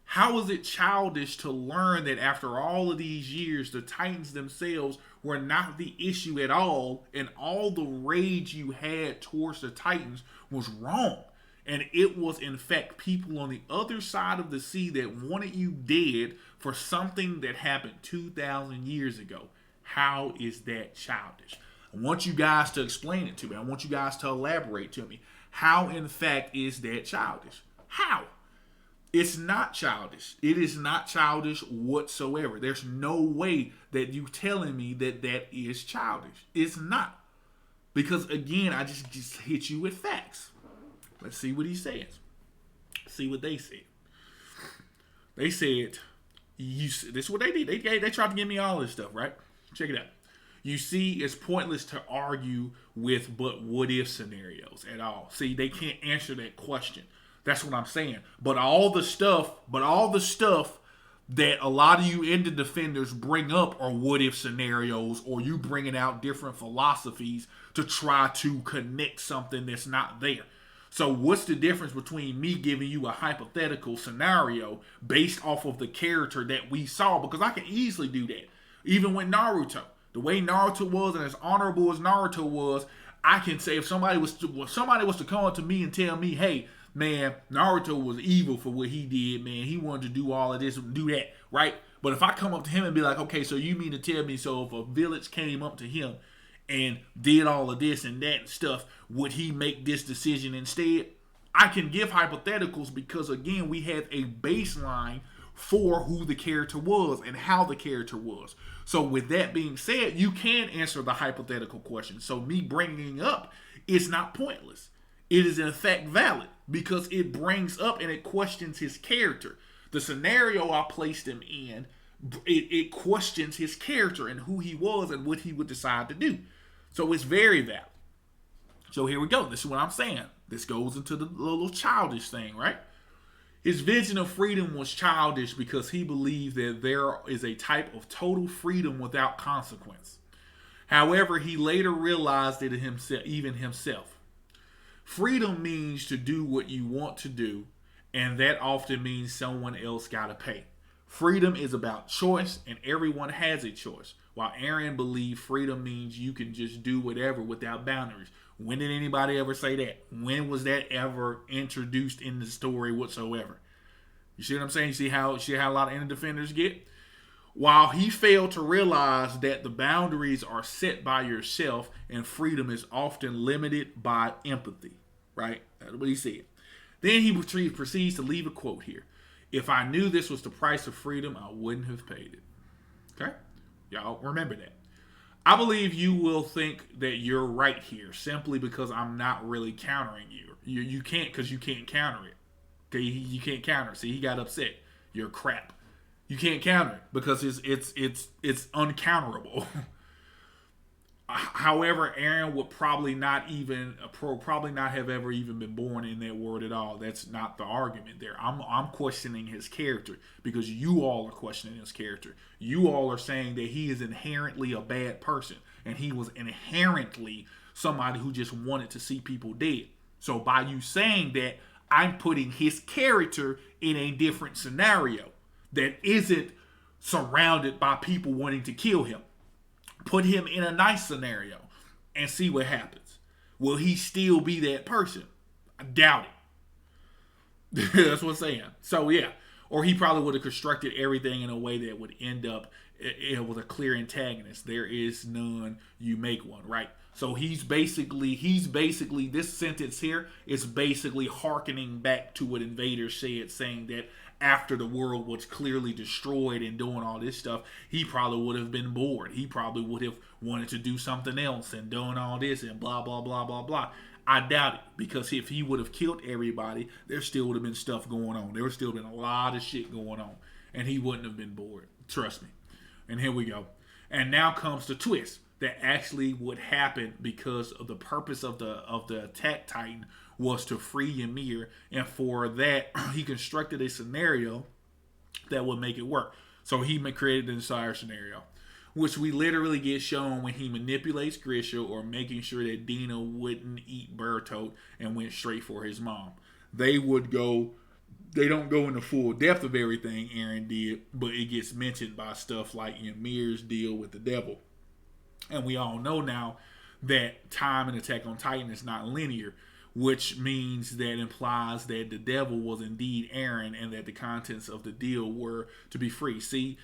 How is it childish to learn that after all of these years, the Titans themselves were not the issue at all, and all the rage you had towards the Titans was wrong? And it was, in fact, people on the other side of the sea that wanted you dead for something that happened 2,000 years ago. How is that childish? I want you guys to explain it to me. I want you guys to elaborate to me. How, in fact, is that childish? How? It's not childish. It is not childish whatsoever. There's no way that you telling me that that is childish. It's not. Because again, I just hit you with facts. Let's see what he says. See what they said. They said, this is what they did. They tried to give me all this stuff, right? Check it out. You see, it's pointless to argue with but what if scenarios at all. See, they can't answer that question. That's what I'm saying. But all the stuff that a lot of you indie defenders bring up are what if scenarios, or you bringing out different philosophies to try to connect something that's not there. So what's the difference between me giving you a hypothetical scenario based off of the character that we saw? Because I can easily do that. Even with Naruto. The way Naruto was and as honorable as Naruto was, I can say if somebody was to come up to me and tell me, hey, man, Naruto was evil for what he did, man. He wanted to do all of this and do that, right? But if I come up to him and be like, okay, so you mean to tell me, so if a village came up to him and did all of this and that and stuff, would he make this decision instead? I can give hypotheticals because, again, we have a baseline for who the character was and how the character was. So with that being said, you can answer the hypothetical question. So me bringing up is not pointless. It is in fact valid because it brings up and it questions his character. The scenario I placed him in, it questions his character and who he was and what he would decide to do. So it's very valid. So here we go. This is what I'm saying. This goes into the little childish thing, right? His vision of freedom was childish because he believed that there is a type of total freedom without consequence. However, he later realized it himself. Freedom means to do what you want to do, and that often means someone else gotta pay. Freedom is about choice, and everyone has a choice. While Eren believed freedom means you can just do whatever without boundaries. When did anybody ever say that? When was that ever introduced in the story whatsoever? You see what I'm saying? You see how a lot of indie defenders get? While he failed to realize that the boundaries are set by yourself and freedom is often limited by empathy. Right? That's what he said. Then he proceeds to leave a quote here. If I knew this was the price of freedom, I wouldn't have paid it. Okay? Y'all remember that. I believe you will think that you're right here simply because I'm not really countering you. You can't, because you can't counter it. Okay, you can't counter it. See, he got upset. You're crap. You can't counter it because it's uncounterable. However, Eren would probably not have ever even been born in that world at all. That's not the argument there. I'm questioning his character because you all are questioning his character. You all are saying that he is inherently a bad person and he was inherently somebody who just wanted to see people dead. So by you saying that, I'm putting his character in a different scenario that isn't surrounded by people wanting to kill him. Put him in a nice scenario and see what happens. Will he still be that person? I doubt it. That's what I'm saying. So yeah. Or he probably would have constructed everything in a way that would end up with a clear antagonist. There is none, you make one, right? So he's basically this sentence here is basically hearkening back to what Invaderzz said, saying that after the world was clearly destroyed and doing all this stuff, he probably would have been bored. He probably would have wanted to do something else and doing all this and blah, blah, blah, blah, blah. I doubt it, because if he would have killed everybody, there still would have been stuff going on. There would still been a lot of shit going on, and he wouldn't have been bored. Trust me. And here we go. And now comes the twist that actually would happen because of the purpose of the attackontitan was to free Ymir, and for that he constructed a scenario that would make it work. So he created the entire scenario, which we literally get shown when he manipulates Grisha or making sure that Dina wouldn't eat Bertolt and went straight for his mom. They don't go into full depth of everything Eren did, but it gets mentioned by stuff like Ymir's deal with the devil. And we all know now that time in Attack on Titan is not linear, which means that implies that the devil was indeed Eren and that the contents of the deal were to be free. See,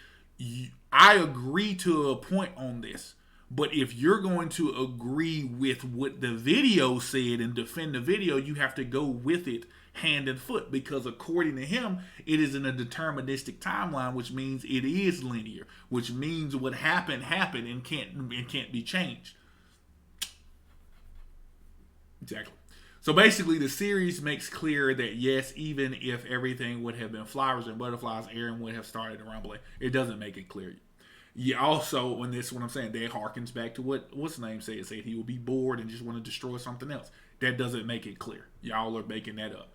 I agree to a point on this, but if you're going to agree with what the video said and defend the video, you have to go with it hand and foot, because according to him, it is in a deterministic timeline, which means it is linear, which means what happened and can't be changed. Exactly. So basically, the series makes clear that yes, even if everything would have been flowers and butterflies, Eren would have started the rumbling. It doesn't make it clear. Yeah. Also, when this, what I'm saying, that harkens back to what's the name said. It said he will be bored and just want to destroy something else. That doesn't make it clear. Y'all are making that up.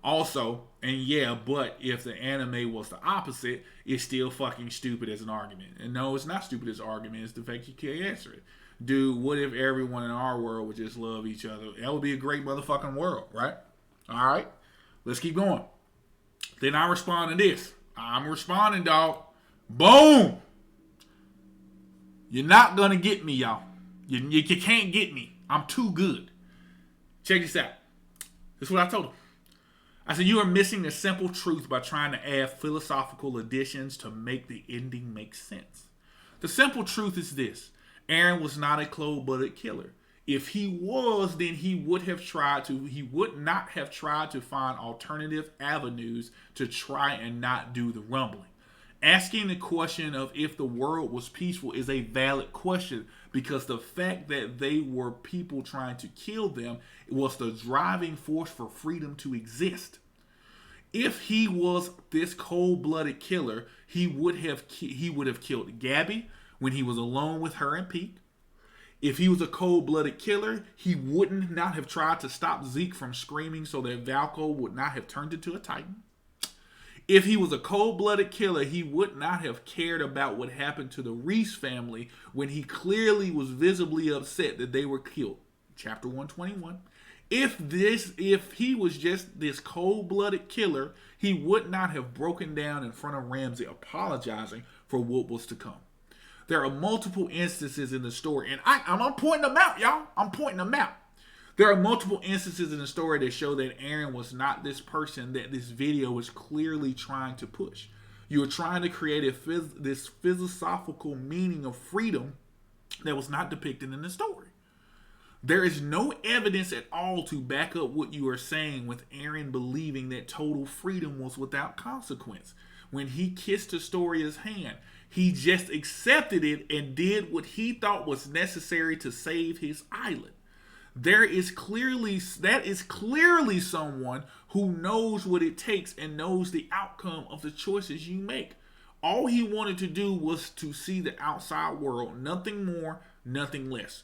Also, and yeah, but if the anime was the opposite, it's still fucking stupid as an argument. And no, it's not stupid as an argument. It's the fact you can't answer it. Dude, what if everyone in our world would just love each other? That would be a great motherfucking world, right? All right, let's keep going. Then I respond to this. I'm responding, dog. Boom! You're not gonna get me, y'all. You can't get me. I'm too good. Check this out. This is what I told him. I said, you are missing the simple truth by trying to add philosophical additions to make the ending make sense. The simple truth is this. Eren was not a cold-blooded killer. If he was, then he would not have tried to find alternative avenues to try and not do the rumbling. Asking the question of if the world was peaceful is a valid question because the fact that they were people trying to kill them was the driving force for freedom to exist. If he was this cold-blooded killer, he would have killed Gabby when he was alone with her and Pete. If he was a cold-blooded killer, he wouldn't not have tried to stop Zeke from screaming so that Valko would not have turned into a Titan. If he was a cold-blooded killer, he would not have cared about what happened to the Reese family when he clearly was visibly upset that they were killed. Chapter 121. If he was just this cold-blooded killer, he would not have broken down in front of Ramsay apologizing for what was to come. There are multiple instances in the story, and I'm pointing them out, y'all. I'm pointing them out. There are multiple instances in the story that show that Eren was not this person that this video is clearly trying to push. You are trying to create this philosophical meaning of freedom that was not depicted in the story. There is no evidence at all to back up what you are saying with Eren believing that total freedom was without consequence. When he kissed Astoria's hand, he just accepted it and did what he thought was necessary to save his island. That is clearly someone who knows what it takes and knows the outcome of the choices you make. All he wanted to do was to see the outside world, nothing more, nothing less.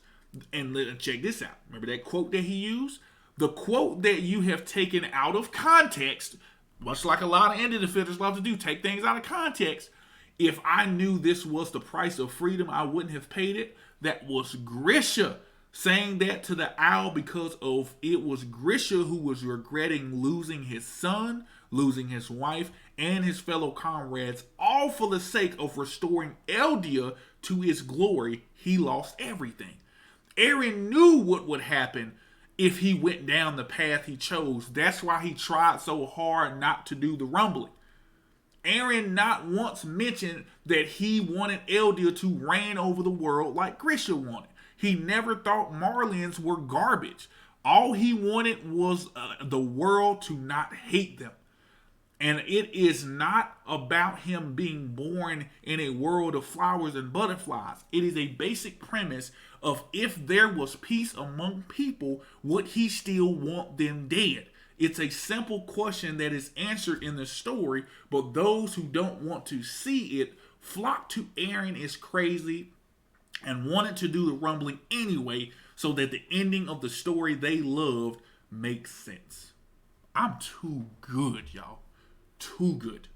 And check this out. Remember that quote that he used? The quote that you have taken out of context, much like a lot of indie defenders love to do, take things out of context. If I knew this was the price of freedom, I wouldn't have paid it. That was Grisha saying that to the owl because it was Grisha who was regretting losing his son, losing his wife, and his fellow comrades, all for the sake of restoring Eldia to his glory. He lost everything. Eren knew what would happen if he went down the path he chose. That's why he tried so hard not to do the rumbling. Eren not once mentioned that he wanted Eldia to reign over the world like Grisha wanted. He never thought Marleyans were garbage. All he wanted was the world to not hate them. And it is not about him being born in a world of flowers and butterflies. It is a basic premise of if there was peace among people, would he still want them dead? It's a simple question that is answered in the story, but those who don't want to see it flock to Eren is crazy and wanted to do the rumbling anyway so that the ending of the story they loved makes sense. I'm too good, y'all. Too good.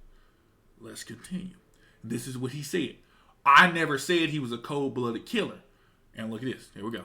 Let's continue. This is what he said. I never said he was a cold-blooded killer. And look at this. Here we go.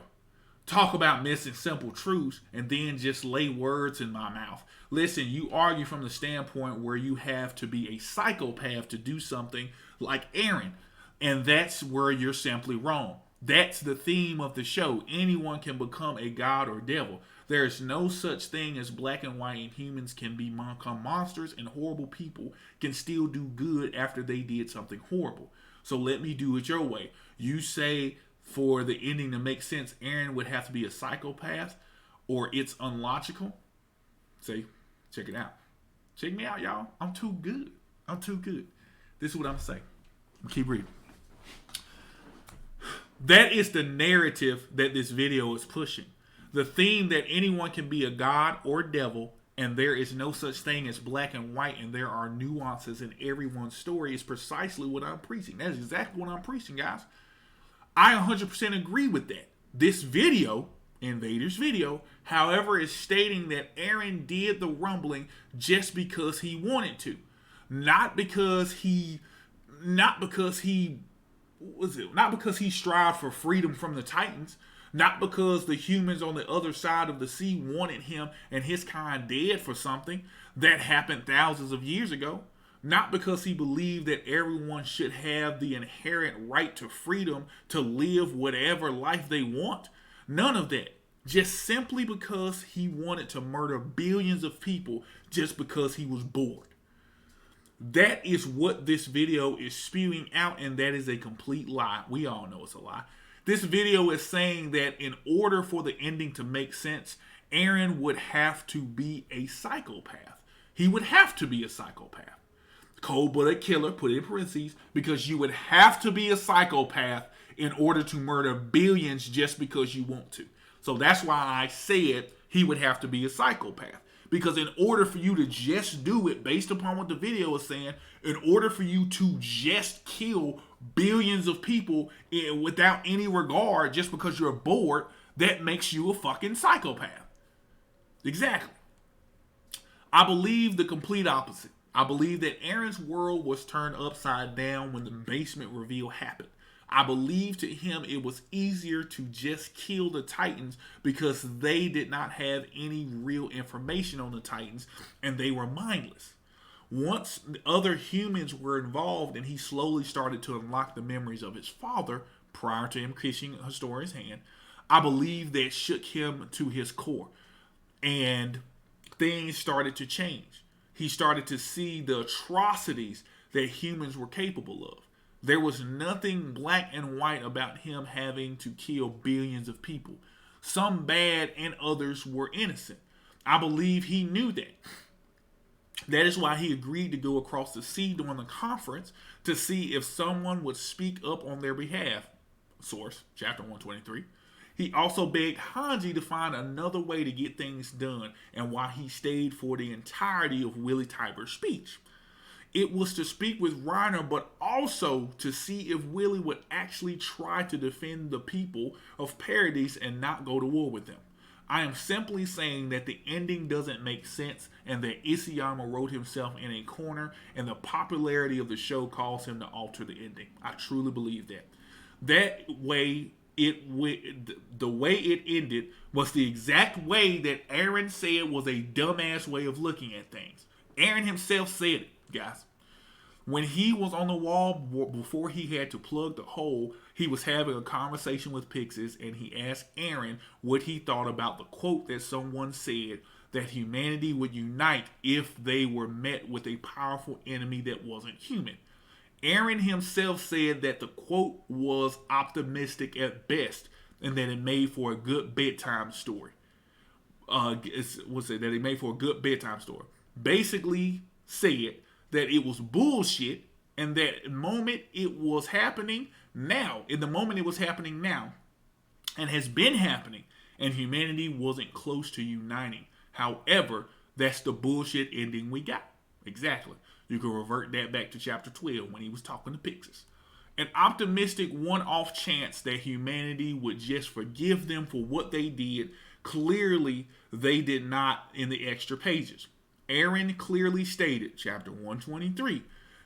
Talk about missing simple truths and then just lay words in my mouth. Listen, you argue from the standpoint where you have to be a psychopath to do something like Eren. And that's where you're simply wrong. That's the theme of the show. Anyone can become a god or devil. There is no such thing as black and white, and humans can become monsters, and horrible people can still do good after they did something horrible. So let me do it your way. You say for the ending to make sense, Eren would have to be a psychopath, or it's unlogical. Say, check it out. Check me out, y'all. I'm too good. I'm too good. This is what I'm saying. Keep reading. That is the narrative that this video is pushing. The theme that anyone can be a god or devil and there is no such thing as black and white and there are nuances in everyone's story is precisely what I'm preaching. That is exactly what I'm preaching, guys. I 100% agree with that. This video, Invaderzz video, however, is stating that Eren did the rumbling just because he wanted to. Not because he strived for freedom from the Titans. Not because the humans on the other side of the sea wanted him and his kind dead for something that happened thousands of years ago. Not because he believed that everyone should have the inherent right to freedom to live whatever life they want. None of that. Just simply because he wanted to murder billions of people just because he was bored. That is what this video is spewing out, and that is a complete lie. We all know it's a lie. This video is saying that in order for the ending to make sense, Eren would have to be a psychopath. He would have to be a psychopath. Cold-blooded killer, put it in parentheses, because you would have to be a psychopath in order to murder billions just because you want to. So that's why I said he would have to be a psychopath. Because in order for you to just do it, based upon what the video is saying, in order for you to just kill billions of people without any regard just because you're bored, that makes you a fucking psychopath. Exactly. I believe the complete opposite. I believe that Eren's world was turned upside down when the basement reveal happened. I believe to him it was easier to just kill the Titans because they did not have any real information on the Titans and they were mindless. Once other humans were involved and he slowly started to unlock the memories of his father prior to him kissing Historia's hand, I believe that shook him to his core and things started to change. He started to see the atrocities that humans were capable of. There was nothing black and white about him having to kill billions of people. Some bad and others were innocent. I believe he knew that. That is why he agreed to go across the sea during the conference to see if someone would speak up on their behalf. Source, chapter 123. He also begged Hanji to find another way to get things done and why he stayed for the entirety of Willie Tyburn's speech. It was to speak with Reiner, but also to see if Willie would actually try to defend the people of Paradise and not go to war with them. I am simply saying that the ending doesn't make sense and that Isayama wrote himself in a corner and the popularity of the show caused him to alter the ending. I truly believe that. The way it ended was the exact way that Eren said was a dumbass way of looking at things. Eren himself said it, guys. When he was on the wall before he had to plug the hole, he was having a conversation with Pixis and he asked Eren what he thought about the quote that someone said that humanity would unite if they were met with a powerful enemy that wasn't human. Eren himself said that the quote was optimistic at best and that it made for a good bedtime story. Basically said that it was bullshit and that in the moment it was happening now and has been happening and humanity wasn't close to uniting. However, that's the bullshit ending we got. Exactly. You can revert that back to chapter 12 when he was talking to Pixis. An optimistic one-off chance that humanity would just forgive them for what they did. Clearly, they did not in the extra pages. Eren clearly stated, chapter 123,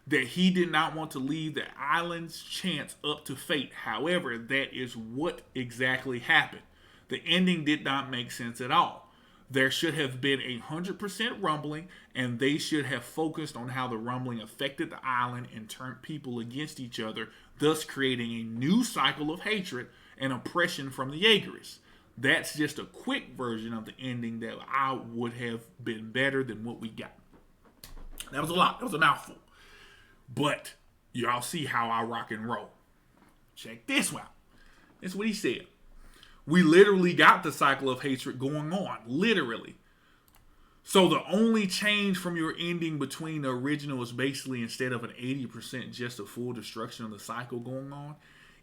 that he did not want to leave the island's chance up to fate. However, that is what exactly happened. The ending did not make sense at all. There should have been 100% rumbling, and they should have focused on how the rumbling affected the island and turned people against each other, thus creating a new cycle of hatred and oppression from the Jaegerists. That's just a quick version of the ending that I would have been better than what we got. That was a lot. That was a mouthful. But y'all see how I rock and roll. Check this out. That's what he said. We literally got the cycle of hatred going on. Literally. So the only change from your ending between the original is basically instead of an 80% just a full destruction of the cycle going on,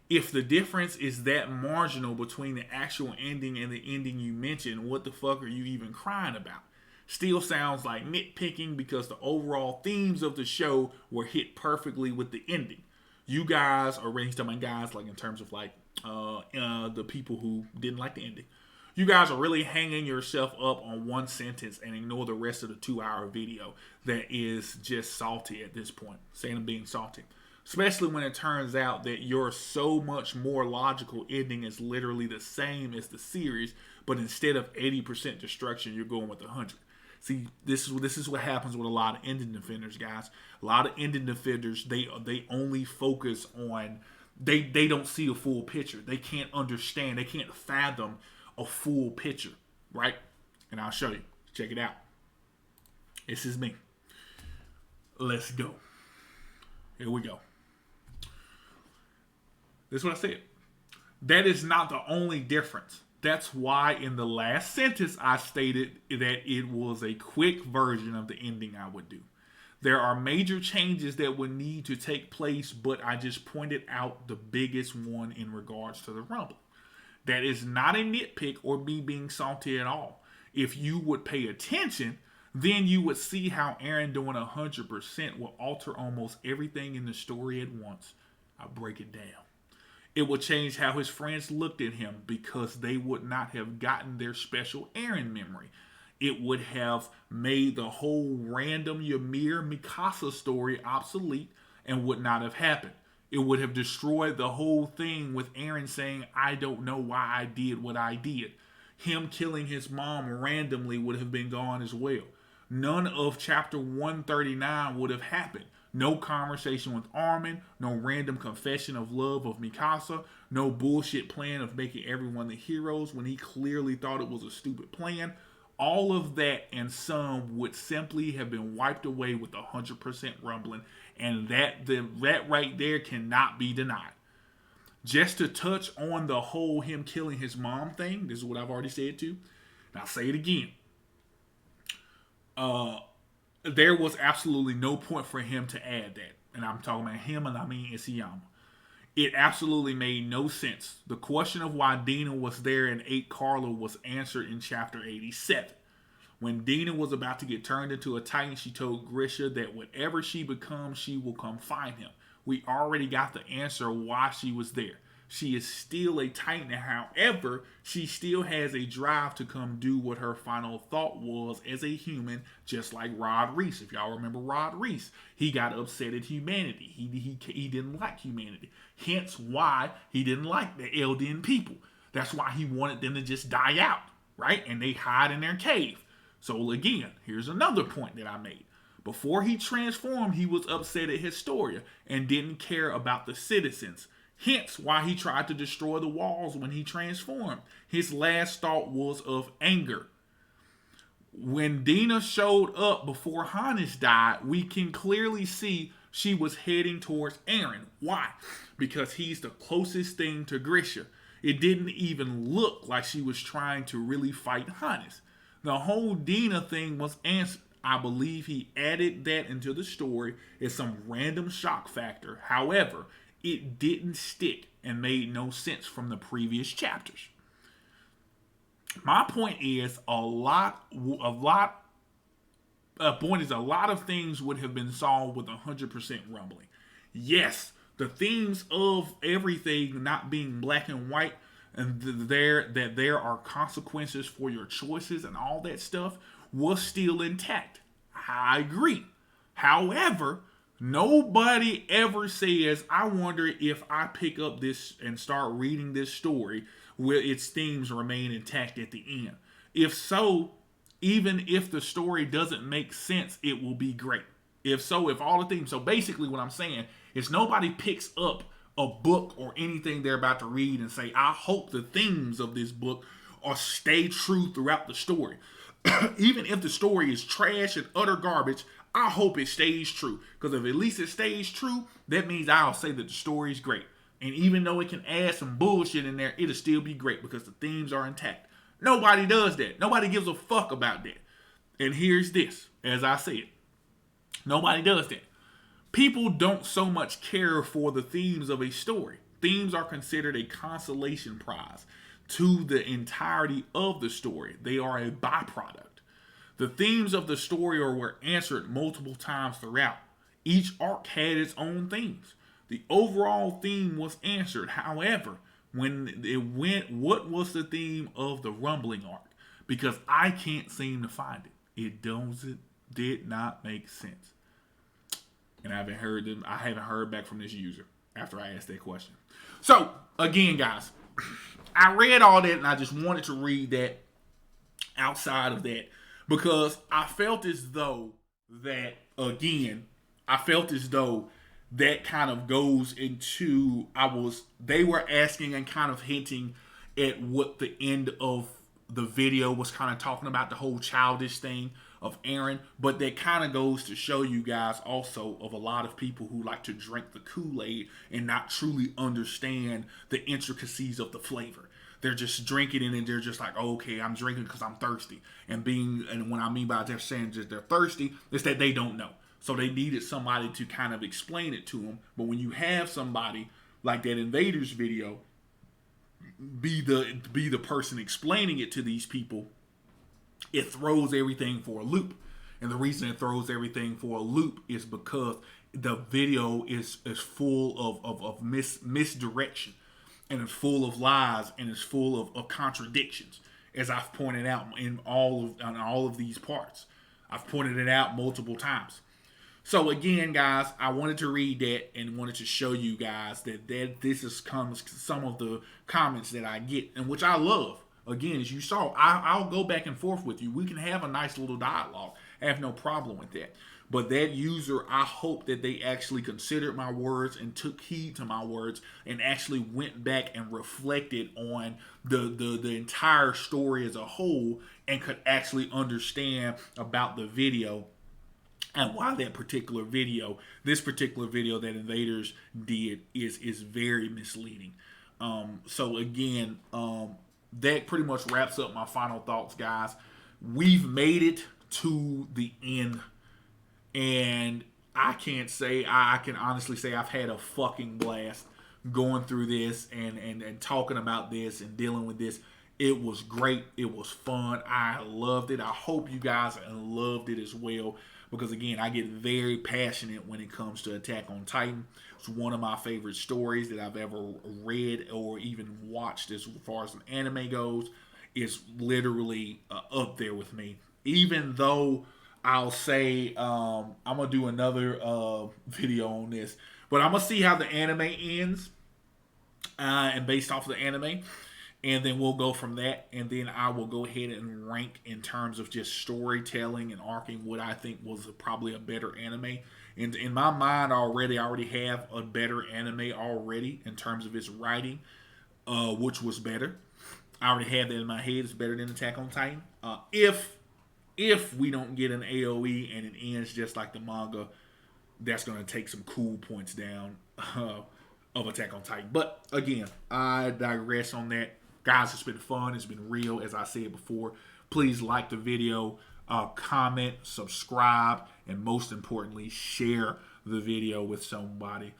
If the difference is that marginal between the actual ending and the ending you mentioned, what the fuck are you even crying about? Still sounds like nitpicking because the overall themes of the show were hit perfectly with the ending. You guys, or range to my guys, like in terms of like the people who didn't like the ending, you guys are really hanging yourself up on one sentence and ignore the rest of the 2 hour video that is just salty at this point. Saying I'm being salty. Especially when it turns out that your so much more logical ending is literally the same as the series, but instead of 80% destruction, you're going with 100. See, this is what happens with a lot of ending defenders, guys. A lot of ending defenders, they only focus on they don't see a full picture. They can't understand. They can't fathom a full picture, right? And I'll show you. Check it out. This is me. Let's go. Here we go. This is what I said. That is not the only difference. That's why in the last sentence I stated that it was a quick version of the ending I would do. There are major changes that would need to take place, but I just pointed out the biggest one in regards to the Rumble. That is not a nitpick or me being salty at all. If you would pay attention, then you would see how Eren doing 100% will alter almost everything in the story at once. I'll break it down. It would change how his friends looked at him because they would not have gotten their special Eren memory. It would have made the whole random Ymir Mikasa story obsolete and would not have happened. It would have destroyed the whole thing with Eren saying, I don't know why I did what I did. Him killing his mom randomly would have been gone as well. None of chapter 139 would have happened. No conversation with Armin, no random confession of love of Mikasa, no bullshit plan of making everyone the heroes when he clearly thought it was a stupid plan. All of that and some would simply have been wiped away with 100% rumbling, and that right there cannot be denied. Just to touch on the whole him killing his mom thing, this is what I've already said too, and I'll say it again. There was absolutely no point for him to add that. And I'm talking about him, and I mean Isayama. It absolutely made no sense. The question of why Dina was there and ate Carla was answered in chapter 87. When Dina was about to get turned into a Titan, she told Grisha that whatever she becomes, she will come find him. We already got the answer why she was there. She is still a Titan. However, she still has a drive to come do what her final thought was as a human, just like Rod Reese. If y'all remember Rod Reese, he got upset at humanity. He didn't like humanity. Hence why he didn't like the Eldian people. That's why he wanted them to just die out, right? And they hide in their cave. So again, here's another point that I made. Before he transformed, he was upset at Historia and didn't care about the citizens. Hence why he tried to destroy the walls when he transformed. His last thought was of anger. When Dina showed up before Hannes died, we can clearly see she was heading towards Eren. Why? Because he's the closest thing to Grisha. It didn't even look like she was trying to really fight Hannes. The whole Dina thing was answered. I believe he added that into the story as some random shock factor. However, it didn't stick and made no sense from the previous chapters. My point is a lot of things would have been solved with 100% rumbling. Yes, the themes of everything not being black and white and that there are consequences for your choices and all that stuff was still intact. I agree. However, nobody ever says, I wonder if I pick up this and start reading this story, will its themes remain intact at the end? If so, even if the story doesn't make sense, it will be great. If all the themes, so basically what I'm saying is nobody picks up a book or anything they're about to read and say, I hope the themes of this book are stay true throughout the story. Even if the story is trash and utter garbage, I hope it stays true. Because if at least it stays true, that means I'll say that the story is great. And even though it can add some bullshit in there, it'll still be great because the themes are intact. Nobody does that. Nobody gives a fuck about that. And here's this, as I said. Nobody does that. People don't so much care for the themes of a story. themes are considered a consolation prize to the entirety of the story. They are a byproduct. The themes of the story were answered multiple times throughout. Each arc had its own themes. The overall theme was answered. However, when it went, what was the theme of the rumbling arc? Because I can't seem to find it. Did not make sense. And I haven't heard back from this user after I asked that question. So, again, guys, I read all that and I just wanted to read that outside of that because I felt as though that, again, that kind of goes into, they were asking and kind of hinting at what the end of the video was kind of talking about, the whole childish thing of Eren, but that kind of goes to show you guys also of a lot of people who like to drink the Kool-Aid and not truly understand the intricacies of the flavor. They're just drinking it and they're just like, oh, okay, I'm drinking because I'm thirsty. And when I mean by they're saying just they're thirsty, it's that they don't know. So they needed somebody to kind of explain it to them. But when you have somebody like that Invaderzz video be the person explaining it to these people, it throws everything for a loop. And the reason it throws everything for a loop is because the video is full of misdirection, and it's full of lies, and it's full of contradictions, as I've pointed out in all of these parts. I've pointed it out multiple times. So again, guys, I wanted to read that and wanted to show you guys that this is some of the comments that I get, and which I love. Again, as you saw, I'll go back and forth with you. We can have a nice little dialogue. I have no problem with that. But that user, I hope that they actually considered my words and took heed to my words and actually went back and reflected on the entire story as a whole and could actually understand about the video and why this particular video that Invaderzz did is very misleading. So again, that pretty much wraps up my final thoughts, guys. We've made it to the end, and I can honestly say I've had a fucking blast going through this and talking about this and dealing with this. It was great. It was fun. I loved it. I hope you guys loved it as well, because again, I get very passionate when it comes to Attack on Titan. It's one of my favorite stories that I've ever read or even watched as far as an anime goes. It's literally up there with me. Even though I'll say I'm going to do another video on this, but I'm going to see how the anime ends and based off of the anime. And then we'll go from that, and then I will go ahead and rank in terms of just storytelling and arcing what I think was probably a better anime. And in my mind I already have a better anime already in terms of its writing, which was better. I already have that in my head. It's better than Attack on Titan. If we don't get an AOE and it ends just like the manga, that's going to take some cool points down of Attack on Titan. But again, I digress on that. Guys, it's been fun. It's been real, as I said before. Please like the video, comment, subscribe, and most importantly, share the video with somebody.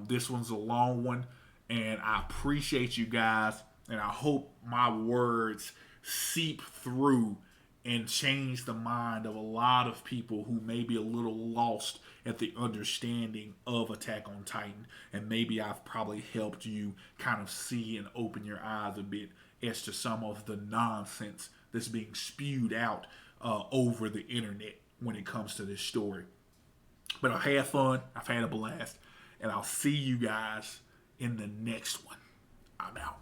This one's a long one, and I appreciate you guys, and I hope my words seep through and change the mind of a lot of people who may be a little lost at the understanding of Attack on Titan. And maybe I've probably helped you kind of see and open your eyes a bit as to some of the nonsense that's being spewed out over the internet when it comes to this story. But I've had fun. I've had a blast. And I'll see you guys in the next one. I'm out.